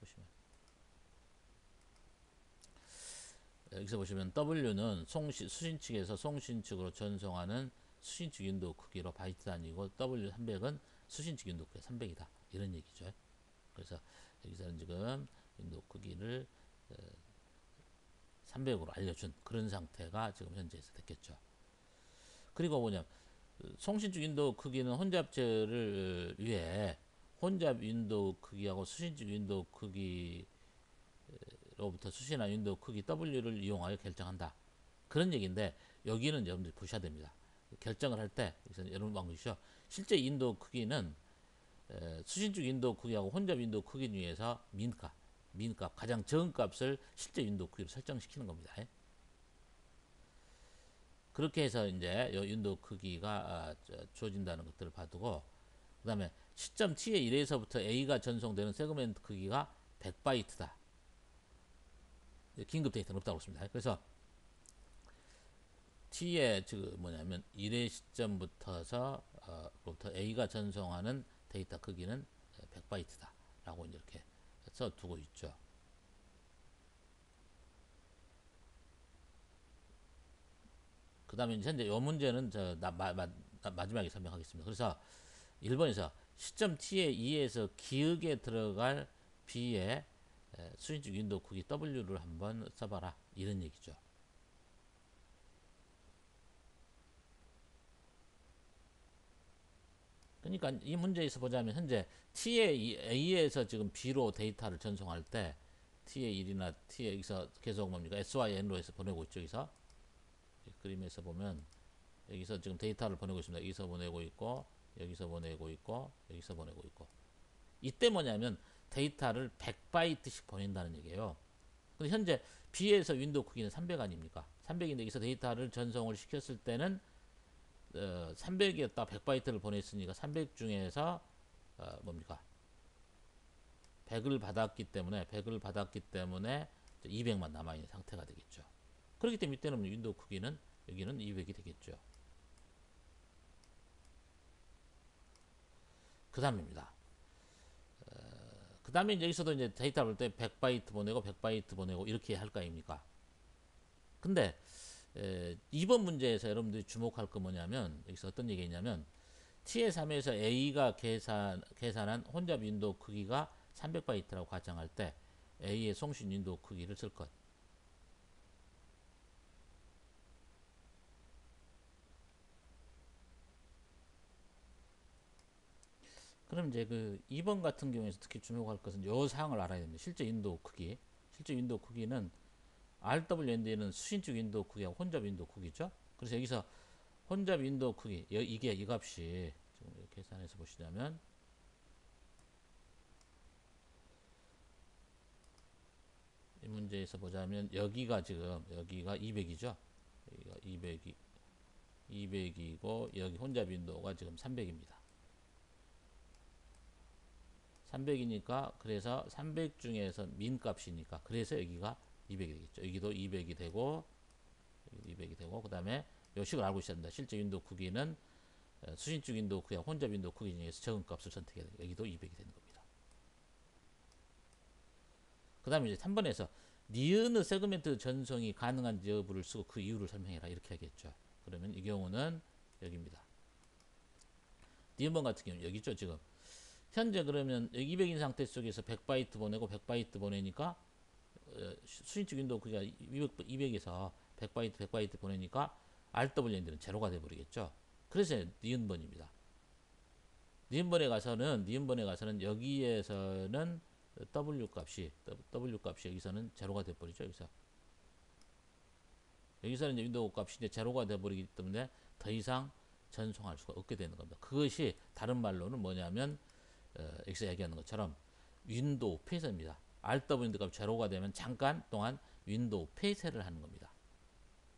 보시면 W는 수신 측에서 송신 측으로 전송하는 수신 측 윈도우 크기로 바이트 단위고 W300은 수신 측 윈도우 크기가 300이다. 이런 얘기죠. 그래서 여기서는 지금 윈도우 크기를 300으로 알려준 그런 상태가 지금 현재에서 됐겠죠. 그리고 뭐냐, 송신축 윈도우 크기는 혼잡제를 위해 혼잡 윈도우 크기하고 수신축 윈도우 크기로부터 수신한 윈도우 크기 W를 이용하여 결정한다. 그런 얘기인데 여기는 여러분들이 보셔야 됩니다. 결정을 할 때 여러분 방법이죠. 실제 윈도우 크기는 수신축 윈도우 크기하고 혼잡 윈도우 크기 중에서 민값 가장 적은 값을 실제 윈도우 크기로 설정시키는 겁니다. 그렇게 해서 이제 윈도우 크기가 주어진다는 것들을 봐두고, 그 다음에 시점 T의 1에서부터 A가 전송되는 세그멘트 크기가 100바이트다. 긴급 데이터는 없다고 했습니다. 그래서 T의 지금 뭐냐면 1의 시점부터서 부터 A가 전송하는 데이터 크기는 100바이트다 라고 이렇게 써두고 있죠. 그 다음에 현재 이 문제는 마지막에 설명하겠습니다. 그래서 1번에서 시점 T의 2에서 기억에 들어갈 B의 수신축 윈도우 크기 W를 한번 써봐라 이런 얘기죠. 그러니까 이 문제에서 보자면 현재 T의 A에서 지금 B로 데이터를 전송할 때 T의 1이나 T의 여기서 계속 뭡니까 SYN으로 해서 보내고 있죠. 여기서 그림에서 보면 여기서 지금 데이터를 보내고 있습니다. 여기서 보내고 있고 여기서 보내고 있고 여기서 보내고 있고, 이때 뭐냐면 데이터를 100바이트씩 보낸다는 얘기예요. 근데 현재 B에서 윈도우 크기는 300 아닙니까? 300인데 여기서 데이터를 전송을 시켰을 때는 300이었다 100바이트를 보냈으니까 300 중에서 뭡니까 100을 받았기 때문에 200만 남아있는 상태가 되겠죠. 그렇기 때문에 이때는 윈도우 크기는 여기는 200이 되겠죠. 그 다음입니다. 그 다음에 이제 여기서도 이제 데이터 볼 때 100바이트 보내고 100바이트 보내고 이렇게 할 거 아닙니까? 근데 2번 문제에서 여러분들이 주목할 거 뭐냐면 여기서 어떤 얘기가 있냐면 TS3에서 A가 계산한 혼잡 윈도우 크기가 300바이트라고 가정할 때 A의 송신 윈도우 크기를 쓸 것. 그럼 이제 그 2번 같은 경우에서 특히 주목할 것은 요 사항을 알아야 됩니다. 실제 윈도우 크기. 실제 윈도우 크기는 RWND는 수신축 윈도우 크기하고 혼잡 윈도우 크기죠. 그래서 여기서 혼잡 윈도우 크기 이게 이 값이 지금 계산해서 보시자면 이 문제에서 보자면 여기가 지금 여기가 200이죠. 여기가 200이고 여기 혼잡 윈도우가 지금 300입니다. 300이니까 그래서 300 중에서 민 값이니까 그래서 여기가 200이 되겠죠. 여기도 200이 되고 200이 되고 그다음에 요 식을 알고 있어야 된다. 실제 윈도우 크기는 수신축 윈도우 크기와 혼잡 윈도우 크기 중에서 적은 값을 선택해야 돼요. 여기도 200이 되는 겁니다. 그다음에 이제 3번에서 니은의 세그멘트 전송이 가능한지 여부를 쓰고 그 이유를 설명해라 이렇게 하겠죠. 그러면 이 경우는 여기입니다. 니은번 같은 경우는 여기 있죠. 지금 현재 그러면 200인 상태 속에서 100바이트 보내고 100바이트 보내니까 수신축 윈도우 크기가 200에서 100바이트 보내니까 RWND는 제로가 돼버리겠죠. 그래서 니은번입니다. 니은번에 가서는 여기에서는 W 값이 여기서는 제로가 돼버리죠. 여기서는 이제 윈도우 값이 이제 제로가 돼버리기 때문에 더 이상 전송할 수가 없게 되는 겁니다. 그것이 다른 말로는 뭐냐면 여기서 얘기하는 것처럼 윈도우 폐쇄입니다. RWND 값이 제로가 되면 잠깐 동안 윈도우 폐쇄를 하는 겁니다.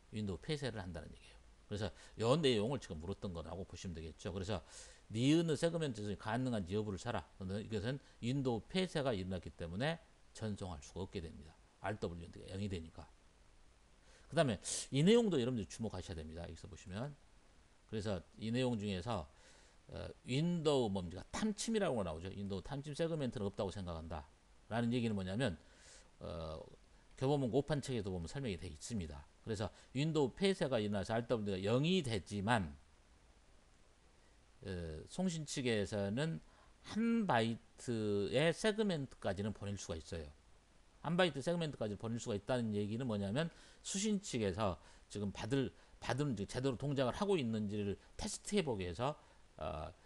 윈도우 폐쇄를 한다는 얘기예요. 그래서 이 내용을 지금 물었던 거라고 보시면 되겠죠. 그래서 니은의 세그멘트에서 가능한지 여부를 사라. 이것은 윈도우 폐쇄가 일어났기 때문에 전송할 수가 없게 됩니다. RWND가 0이 되니까. 그 다음에 이 내용도 여러분들이 주목하셔야 됩니다. 여기서 보시면. 그래서 이 내용 중에서 윈도우 뭡니까? 탐침이라고 나오죠. 윈도우 탐침 세그멘트는 없다고 생각한다. 라는 얘기는 뭐냐면 교보문 5판 책에도 보면 설명이 되어 있습니다. 그래서 윈도우 폐쇄가 일어나서 RWD가 0이 되지만 송신 측에서는 한 바이트의 세그멘트까지는 보낼 수가 있어요. 한 바이트 세그멘트까지 보낼 수가 있다는 얘기는 뭐냐면 수신 측에서 지금 받은 제대로 동작을 하고 있는지를 테스트해 보기 위해서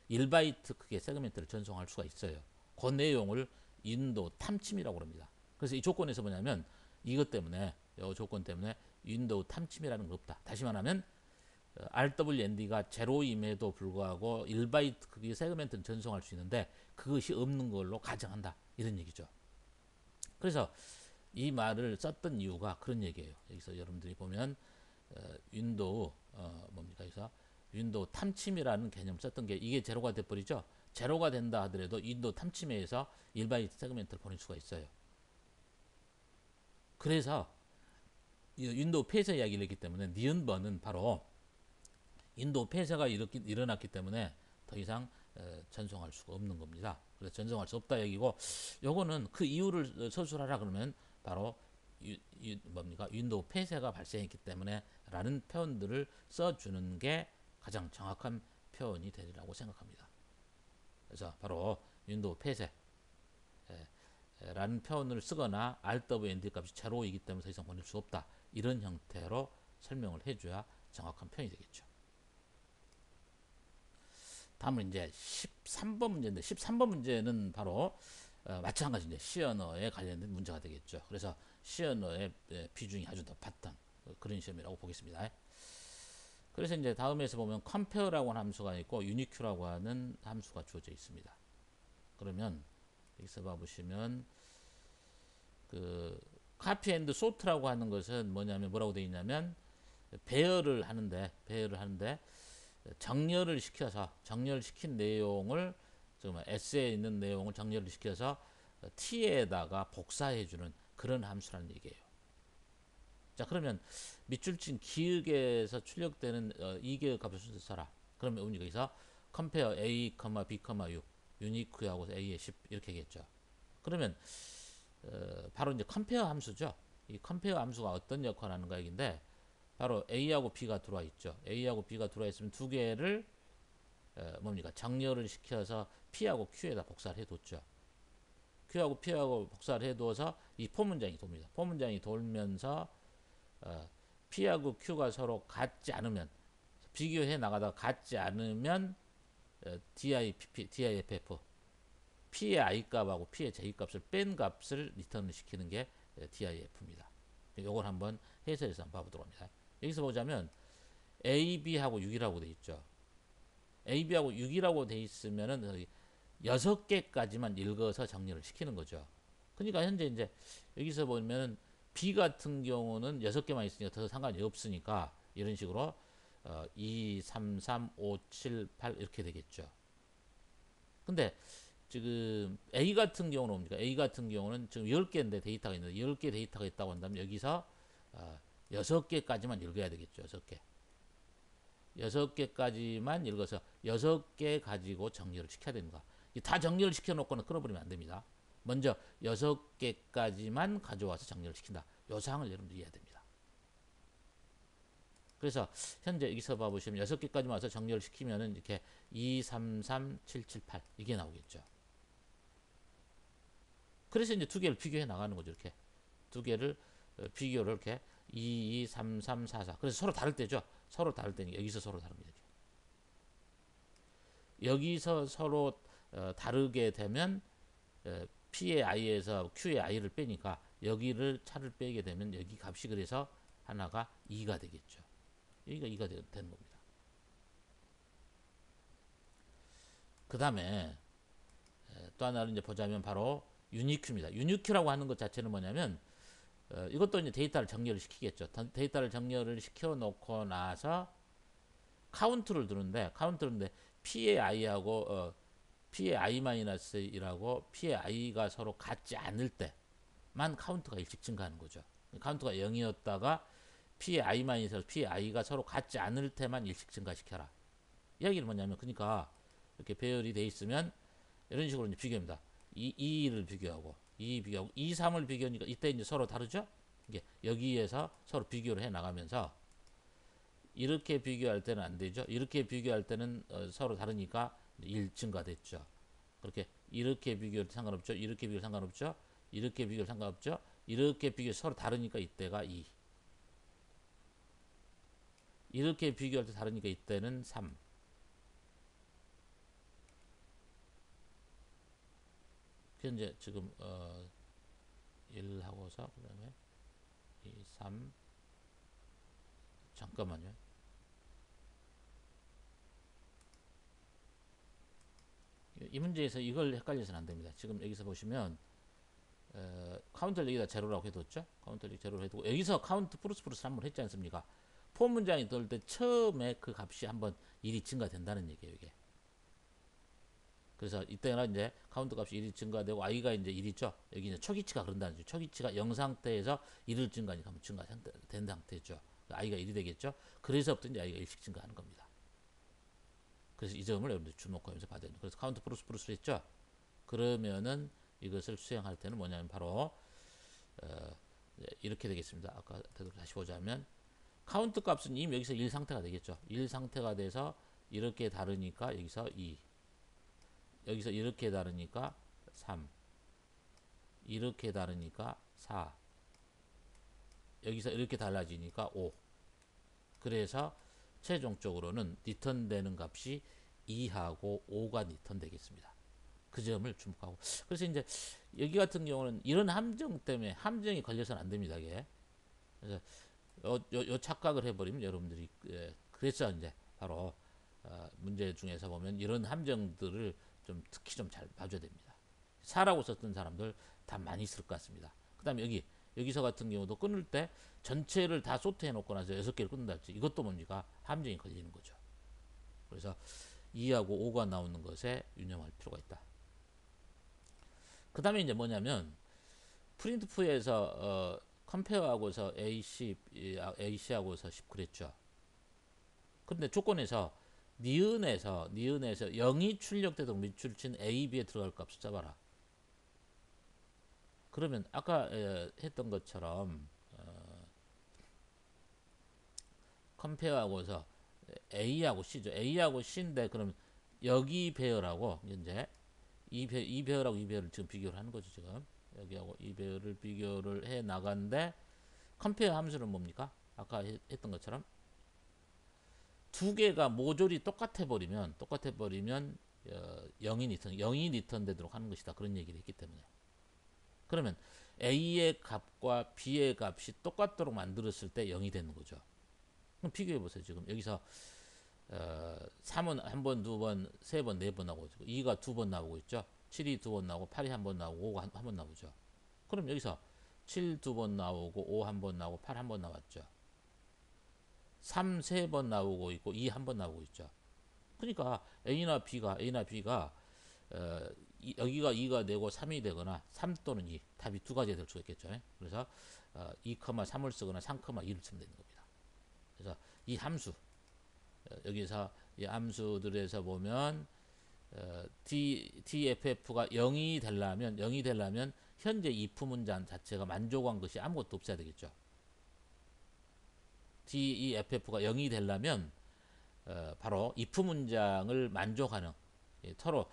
1바이트 크기의 세그멘트를 전송할 수가 있어요. 그 내용을 윈도우 탐침이라고 합니다. 그래서 이 조건에서 뭐냐면 이것 때문에 이 조건 때문에 윈도우 탐침이라는 건 없다. 다시 말하면 RWND가 제로임에도 불구하고 1바이트 크기의 세그멘트는 전송할 수 있는데 그것이 없는 걸로 가정한다. 이런 얘기죠. 그래서 이 말을 썼던 이유가 그런 얘기예요. 여기서 여러분들이 보면 윈도우 뭡니까? 여기서 윈도우 탐침이라는 개념을 썼던 게 이게 제로가 돼버리죠. 제로가 된다 하더라도 윈도우 탐침에 의해서 1바이트 세그멘트를 보낼 수가 있어요. 그래서 윈도우 폐쇄 이야기를 했기 때문에 니은번은 바로 윈도우 폐쇄가 일어났기 때문에 더 이상 전송할 수가 없는 겁니다. 그래서 전송할 수 없다 얘기고 요거는 그 이유를 서술하라 그러면 바로 뭡니까? 윈도우 폐쇄가 발생했기 때문에 라는 표현들을 써주는 게 가장 정확한 표현이 되리라고 생각합니다. 그래서 바로 윈도우 폐쇄 라는 표현을 쓰거나 RWND 값이 제로이기 때문에 더 이상 보낼 수 없다. 이런 형태로 설명을 해줘야 정확한 표현이 되겠죠. 다음은 이제 13번 문제인데 13번 문제는 바로 마찬가지 이제 시언어에 관련된 문제가 되겠죠. 그래서 시언어의 비중이 아주 높았던 그런 시험이라고 보겠습니다. 그래서 이제 다음에서 보면 compare라고 하는 함수가 있고 unique라고 하는 함수가 주어져 있습니다. 그러면 여기서 봐보시면 그 copy and sort라고 하는 것은 뭐냐면 뭐라고 되어 있냐면 배열을 하는데 정렬을 시킨 내용을 지금 S에 있는 내용을 정렬을 시켜서 T에다가 복사해주는 그런 함수라는 얘기예요. 자 그러면 밑줄친 기역에서 출력되는 이 기역 값을 써라. 그러면 여기서 compare A, B, U, unique하고 A의 10 이렇게 하겠죠. 그러면 바로 이제 컴페어 함수죠. 이 컴페어 함수가 어떤 역할을 하는가 얘기인데 바로 A하고 B가 들어와 있죠. A하고 B가 들어와 있으면 두 개를 뭡니까? 정렬을 시켜서 P하고 Q에다 복사를 해뒀죠. Q하고 P하고 복사를 해둬서 이 포문장이 돕니다. 포문장이 돌면서 P하고 Q가 서로 같지 않으면 비교해 나가다가 같지 않으면 DIPP, DIFF P의 I 값하고 P의 J 값을 뺀 값을 리턴을 시키는 게 DIF입니다. 이걸 한번 해설해서 한번 봐보도록 합니다. 여기서 보자면 A, B하고 6이라고 돼 있죠. A, B하고 6이라고 돼 있으면은 6개까지만 읽어서 정리를 시키는 거죠. 그러니까 현재 이제 여기서 보면 B 같은 경우는 6개만 있으니까 더 상관이 없으니까 이런 식으로 2, 3, 3, 5, 7, 8 이렇게 되겠죠. 근데 지금 A 같은 경우는 뭡니까? A 같은 경우는 지금 10개인데 데이터가 있는데 10개 데이터가 있다고 한다면 여기서 6개까지만 읽어야 되겠죠. 6개. 6개까지만 읽어서 6개 가지고 정리를 시켜야 됩니다. 다 정리를 시켜놓고는 끊어버리면 안 됩니다. 먼저 6개까지만 가져와서 정리를 시킨다. 요 사항을 여러분들이 이해해야 됩니다. 그래서 현재 여기서 봐보시면 6개까지만 와서 정리를 시키면은 이렇게 2, 3, 3, 7, 7, 8 이게 나오겠죠. 그래서 이제 두 개를 비교해 나가는 거죠. 이렇게 두 개를 비교를 이렇게 2, 2, 3, 3, 4, 4. 그래서 서로 다를 때죠. 서로 다를 때니까 여기서 서로 다릅니다. 여기서 서로 다르게 되면 P의 I에서 Q의 I를 빼니까 여기를 차를 빼게 되면 여기 값이 그래서 하나가 2가 되겠죠. 여기가 2가 되는 겁니다. 그 다음에 또 하나를 이제 보자면 바로 유니큐입니다. 유니큐라고 하는 것 자체는 뭐냐면 이것도 이제 데이터를 정렬을 시키겠죠. 데이터를 정렬을 시켜 놓고 나서 카운트를 두는데 P의 I하고 P의 I-1이라고 P의 I가 서로 같지 않을 때만 카운트가 일찍 증가하는 거죠. 카운트가 0이었다가 P의 I-에서 P의 I가 서로 같지 않을 때만 일찍 증가시켜라. 이야기는 뭐냐면 그러니까 이렇게 배열이 돼 있으면 이런 식으로 이제 비교합니다. 2를 비교하고 2 비교하고 2, 3을 비교하니까 이때 이제 서로 다르죠? 이게 여기에서 서로 비교를 해 나가면서 이렇게 비교할 때는 안 되죠. 이렇게 비교할 때는 서로 다르니까 1 증가됐죠. 그렇게 이렇게 비교할 때 상관없죠. 이렇게 비교할 상관없죠. 이렇게 비교할 상관없죠. 이렇게 비교 서로 다르니까 이때가 2. 이렇게 비교할 때 다르니까 이때는 3. 현재 지금 1 하고서 그다음에 2, 3 잠깐만요. 이 문제에서 이걸 헷갈려서는 안 됩니다. 지금 여기서 보시면 카운트를 여기다 제로라고 해뒀죠. 카운트를 제로로 해두고 여기서 카운트 플러스 한번 했지 않습니까? 폼 문장이 떠올 때 처음에 그 값이 한번 1이 증가된다는 얘기예요. 이게. 그래서 이때는 이제 카운트 값이 1이 증가되고 i가 이제 1이죠. 여기 이제 초기치가 그런다는 거죠. 초기치가 0 상태에서 1을 증가하니까 한번 증가된 상태죠. i가 1이 되겠죠. 그래서부터 이제 i가 1씩 증가하는 겁니다. 그래서 이 점을 여러분들 주목하면서 봐야 됩니다. 그래서 카운트 플러스 했죠. 그러면은 이것을 수행할 때는 뭐냐면 바로 이렇게 되겠습니다. 아까 다시 보자면 카운트 값은 이미 여기서 1 상태가 되겠죠. 1 상태가 돼서 이렇게 다르니까 여기서 2. 여기서 이렇게 다르니까 3. 이렇게 다르니까 4. 여기서 이렇게 달라지니까 5. 그래서 최종적으로는 리턴되는 값이 2하고 5가 리턴되겠습니다. 그 점을 주목하고. 그래서 이제 여기 같은 경우는 이런 함정 때문에 함정이 걸려서는 안 됩니다. 이게. 그래서 요 착각을 해버리면 여러분들이 그래서 이제 바로 문제 중에서 보면 이런 함정들을 좀 특히 좀 잘 봐줘야 됩니다. 4라고 썼던 사람들 다 많이 있을 것 같습니다. 그 다음에 여기서 같은 경우도 끊을 때 전체를 다 소트해 놓고 나서 6개를 끊는다 할지 이것도 뭡니까? 함정이 걸리는 거죠. 그래서 2하고 5가 나오는 것에 유념할 필요가 있다. 그 다음에 이제 뭐냐면 프린트프에서 컴페어하고서 AC하고서 10 그랬죠. 그런데 조건에서 니은에서 0이 출력되도록 밑줄 친 A, B에 들어갈 값을 잡아라. 그러면 아까 했던 것처럼 컴페어하고서 A하고 C죠. A하고 C인데 그럼 여기 배열하고 이제 이 배열하고 이 배열을 지금 비교를 하는 거죠. 지금 여기하고 이 배열을 비교를 해 나가는데 컴페어 함수는 뭡니까? 아까 했던 것처럼 두 개가 모듈이 똑같아 버리면 0이 리턴 되도록 하는 것이다. 그런 얘기를 했기 때문에 그러면 A의 값과 B의 값이 똑같도록 만들었을 때 0이 되는 거죠. 그럼 비교해 보세요. 지금 여기서 3은 한 번, 두 번, 세 번, 네 번 나오고 있고 2가 두 번 나오고 있죠. 7이 두 번 나오고 8이 한 번 나오고 5가 한 번 나오죠. 그럼 여기서 7 두 번 나오고 5 한 번 나오고 8 한 번 나왔죠. 3 세 번 나오고 있고 2 한 번 나오고 있죠. 그러니까 A나 B가 여기가 2가 되고 3이 되거나 3 또는 2 답이 두 가지가 될 수가 있겠죠. 그래서 2,3을 쓰거나 3,2를 쓰면 되는 겁니다. 그래서 이 함수 여기서 이 함수들에서 보면 DFF가 0이 되려면 현재 if 문장 자체가 만족한 것이 아무것도 없어야 되겠죠. DEFF가 0이 되려면 바로 if 문장을 만족하는 서로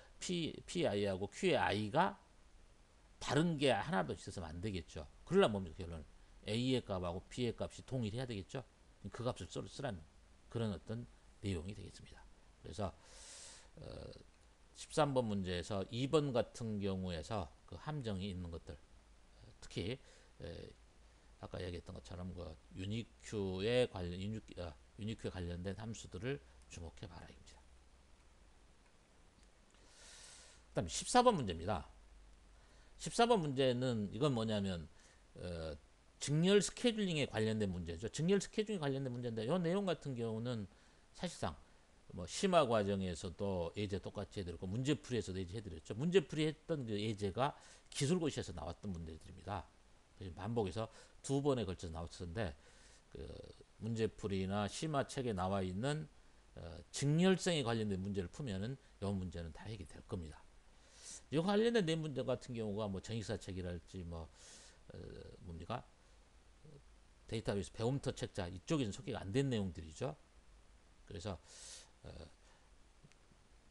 PI하고 Q의 I가 다른 게 하나도 있어서는 안 되겠죠. 그러려면 뭡니까 결론은 A의 값하고 B의 값이 동일해야 되겠죠. 그 값을 쓰라는 그런 어떤 내용이 되겠습니다. 그래서 13번 문제에서 2번 같은 경우에서 그 함정이 있는 것들 특히 아까 얘기했던 것처럼 그 유니큐에 관련된 함수들을 주목해 봐라입니다. 그다음 14번 문제입니다. 14번 문제는 이건 뭐냐면 직렬 스케줄링에 관련된 문제죠. 직렬 스케줄링에 관련된 문제인데 이 내용 같은 경우는 사실상 뭐 심화 과정에서도 예제 똑같이 해드렸고 문제풀이에서도 예제 해드렸죠. 문제풀이 했던 그 예제가 기술고시에서 나왔던 문제들입니다. 반복해서 두 번에 걸쳐서 나왔었는데 그 문제풀이나 심화 책에 나와 있는 직렬성에 관련된 문제를 풀면은 이 문제는 다 해결될 겁니다. 이 관련된 내 문제 같은 경우가 뭐 정익사 책이랄지 뭐 뭡니까 데이터베이스 배움터 책자 이쪽에는 소개가 안 된 내용들이죠. 그래서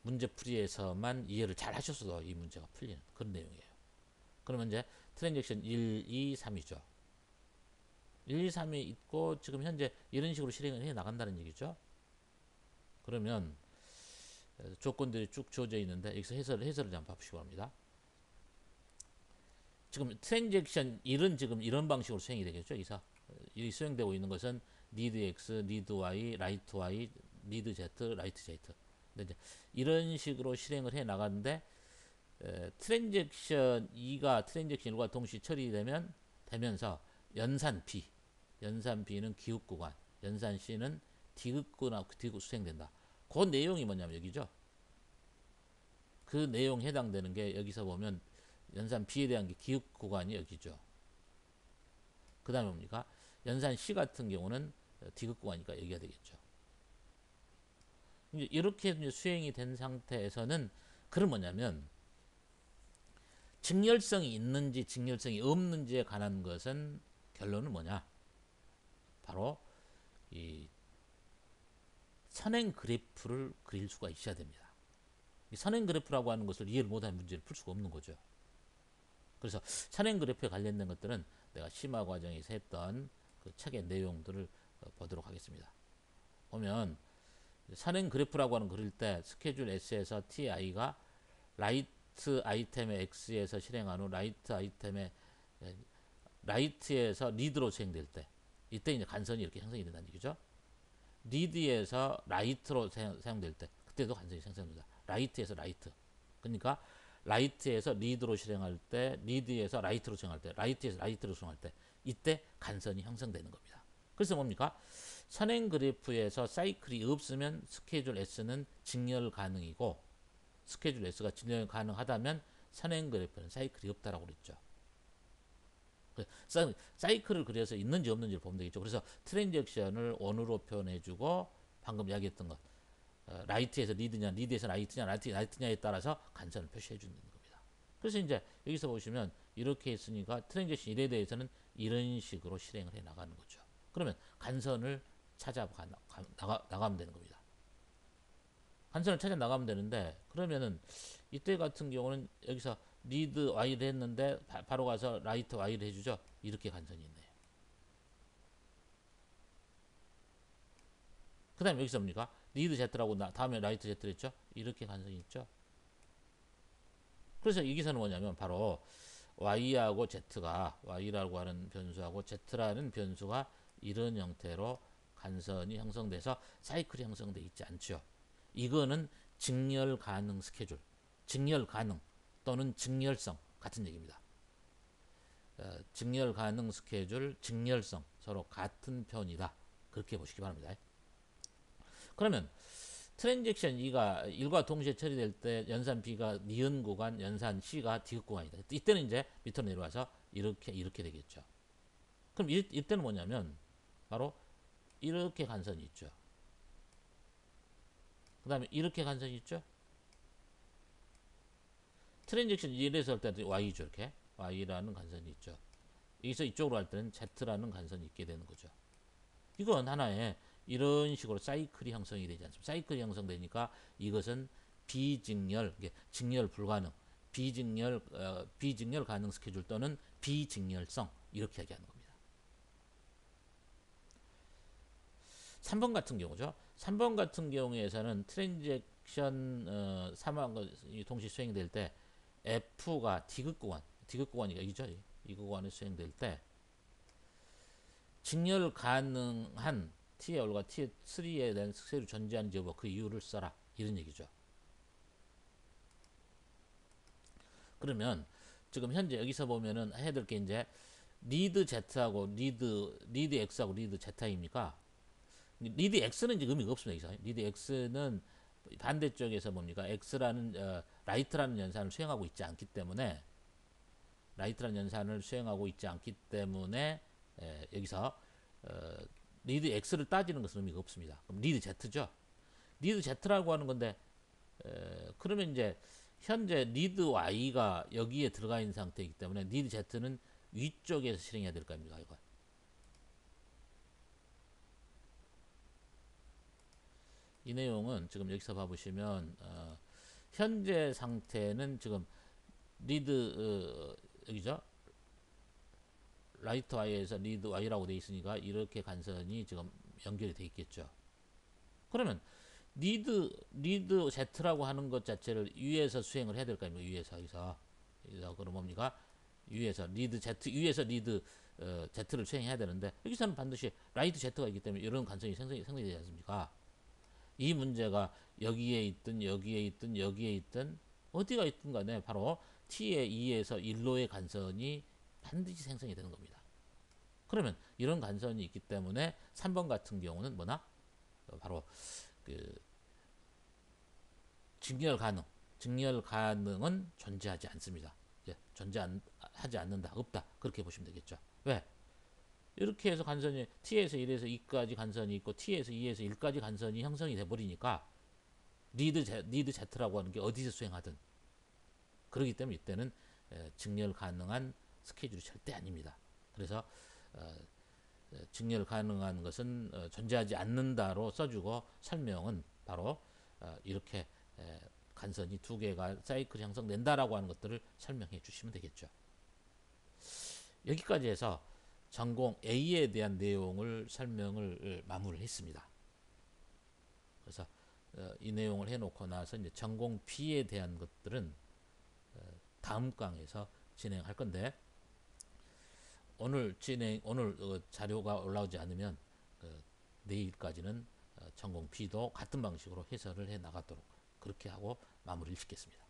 문제풀이에서만 이해를 잘 하셨어도 이 문제가 풀리는 그런 내용이에요. 그러면 이제 트랜잭션 1, 2, 3이죠. 1, 2, 3이 있고 지금 현재 이런 식으로 실행을 해 나간다는 얘기죠. 그러면 조건들이 쭉 주어져 있는데 여기서 해설을 한번 봐보시기 바랍니다. 지금 트랜잭션 1은 지금 이런 방식으로 수행이 되겠죠. 이 수행되고 있는 것은 need x, need y, write y, need z, write z. 근데 이제 이런 식으로 실행을 해 나가는데 트랜잭션 2가 트랜잭션 1과 동시 처리되면서 연산 B는 기획 구간, 연산 C는 디귿구나 디귿 수행된다. 그 내용이 뭐냐면 여기죠. 그 내용 해당되는 게 여기서 보면 연산 B에 대한 게 기획 구간이 여기죠. 그 다음에 뭡니까? 연산 C 같은 경우는 디귿 구간이니까 여기가 되겠죠. 이렇게 이제 수행이 된 상태에서는 그럼 뭐냐면 직렬성이 있는지 직렬성이 없는지에 관한 것은 결론은 뭐냐? 바로 이 선행 그래프를 그릴 수가 있어야 됩니다. 이 선행 그래프라고 하는 것을 이해를 못하는 문제를 풀 수가 없는 거죠. 그래서 선행 그래프에 관련된 것들은 내가 심화 과정에서 했던 그 책의 내용들을 보도록 하겠습니다. 보면 선행 그래프라고 하는 그릴 때 스케줄 S에서 TI가 라이트 아이템의 X에서 실행한 후 라이트에서 리드로 수행될 때 이때 이제 간선이 이렇게 형성이 된다는 얘기죠. 리드에서 라이트로 사용될 때 그때도 간선이 생성됩니다. 라이트에서 라이트. 그러니까 라이트에서 리드로 실행할 때, 리드에서 라이트로 실행할 때, 라이트에서 라이트로 실행할 때 이때 간선이 형성되는 겁니다. 그래서 뭡니까? 선행 그래프에서 사이클이 없으면 스케줄 S는 직렬 가능이고 스케줄 S가 직렬 가능하다면 선행 그래프는 사이클이 없다라고 그랬죠. 사이클을 그려서 있는지 없는지를 보면 되겠죠. 그래서 트랜잭션을 원으로 표현해주고 방금 이야기했던 것 라이트에서 리드냐, 리드에서 라이트냐, 라이트냐에 따라서 간선을 표시해 주는 겁니다. 그래서 이제 여기서 보시면 이렇게 했으니까 트랜잭션 1에 대해서는 이런 식으로 실행을 해 나가는 거죠. 그러면 간선을 나가면 되는 겁니다. 간선을 찾아 나가면 되는데, 그러면은 이때 같은 경우는 여기서 리드 Y를 했는데 바로 가서 라이트 Y를 해주죠. 이렇게 간선이 있네요. 그 다음에 여기서 뭡니까? 리드 Z라고 다음에 라이트 Z를 했죠. 이렇게 간선이 있죠. 그래서 여기서는 뭐냐면 바로 Y하고 Z가, Y라고 하는 변수하고 Z라는 변수가 이런 형태로 간선이 형성돼서 사이클이 형성돼 있지 않죠. 이거는 직렬 가능 스케줄, 직렬 가능 또는 직렬성 같은 얘기입니다. 직렬 가능 스케줄, 직렬성 서로 같은 편이다. 그렇게 보시기 바랍니다. 그러면 트랜잭션 2가 1과 동시에 처리될 때 연산 B가 니은 구간, 연산 C가 디귿 구간이다. 이때는 이제 밑으로 내려와서 이렇게 되겠죠. 그럼 이때는 뭐냐면 바로 이렇게 간선이 있죠. 그 다음에 이렇게 간선이 있죠. 트랜잭션 1에서 할 때는 Y죠. 이렇게 Y라는 간선이 있죠. 여기서 이쪽으로 할 때는 Z라는 간선이 있게 되는 거죠. 이건 하나의 이런 식으로 사이클이 형성이 되지 않습니까? 사이클이 형성되니까 이것은 비직렬, 직렬 불가능, 비직렬 가능 스케줄 또는 비직렬성 이렇게 얘기하는 겁니다. 3번 같은 경우죠. 3번 같은 경우에서는 트랜잭션 3이 동시 수행될 때 F가 디귿 구간이가 이죠. 이 구간에 수행될 때 직렬 가능한 T의 얼과 T의 3에 대한 스케줄이 존재하는지 여부 그 이유를 써라 이런 얘기죠. 그러면 지금 현재 여기서 보면은 해야 될 게 이제 리드 Z하고 리드 X하고 리드 Z입니까? 리드 X는 이제 의미가 없습니다. 여기서 리드 X는 반대쪽에서 뭡니까? X라는 라이트라는 연산을 수행하고 있지 않기 때문에 여기서 리드 X를 따지는 것은 의미가 없습니다. 그럼 리드 Z죠. 리드 Z라고 하는 건데 그러면 이제 현재 리드 Y가 여기에 들어가 있는 상태이기 때문에 리드 Z는 위쪽에서 실행해야 될 거 아닙니까? 이거. 이 내용은 지금 여기서 봐보시면 현재 상태는 지금 리드 여기죠. 라이트 Y에서 리드 Y라고 되어 있으니까 이렇게 간선이 지금 연결이 되어 있겠죠. 그러면 리드 Z라고 하는 것 자체를 위에서 수행을 해야 될 거 아닙니까? 위에서 그럼 뭡니까? 위에서 리드 Z를 수행해야 되는데 여기서는 반드시 라이트 Z가 있기 때문에 이런 간선이 생성이 되지 않습니까? 이 문제가 여기에 있든 어디가 있든 간에 바로 T의 2에서 1로의 간선이 반드시 생성이 되는 겁니다. 그러면 이런 간선이 있기 때문에 3번 같은 경우는 뭐나? 바로 그 직렬 가능은 존재하지 않습니다. 존재하지 않는다. 없다. 그렇게 보시면 되겠죠. 왜? 이렇게 해서 간선이 T에서 1에서 2까지 간선이 있고 T에서 2에서 1까지 간선이 형성이 돼 버리니까 리드 Z라고 하는 게 어디서 수행하든 그렇기 때문에 이때는 직렬 가능한 스케줄이 절대 아닙니다. 그래서 직렬 가능한 것은 존재하지 않는다로 써주고 설명은 바로 이렇게 간선이 두 개가 사이클 형성된다라고 하는 것들을 설명해 주시면 되겠죠. 여기까지 해서 전공 A에 대한 내용을 설명을 마무리했습니다. 그래서 이 내용을 해놓고 나서 이제 전공 B에 대한 것들은 다음 강에서 진행할 건데 오늘 자료가 올라오지 않으면 내일까지는 전공 B도 같은 방식으로 해설을 해 나가도록 그렇게 하고 마무리를 짓겠습니다.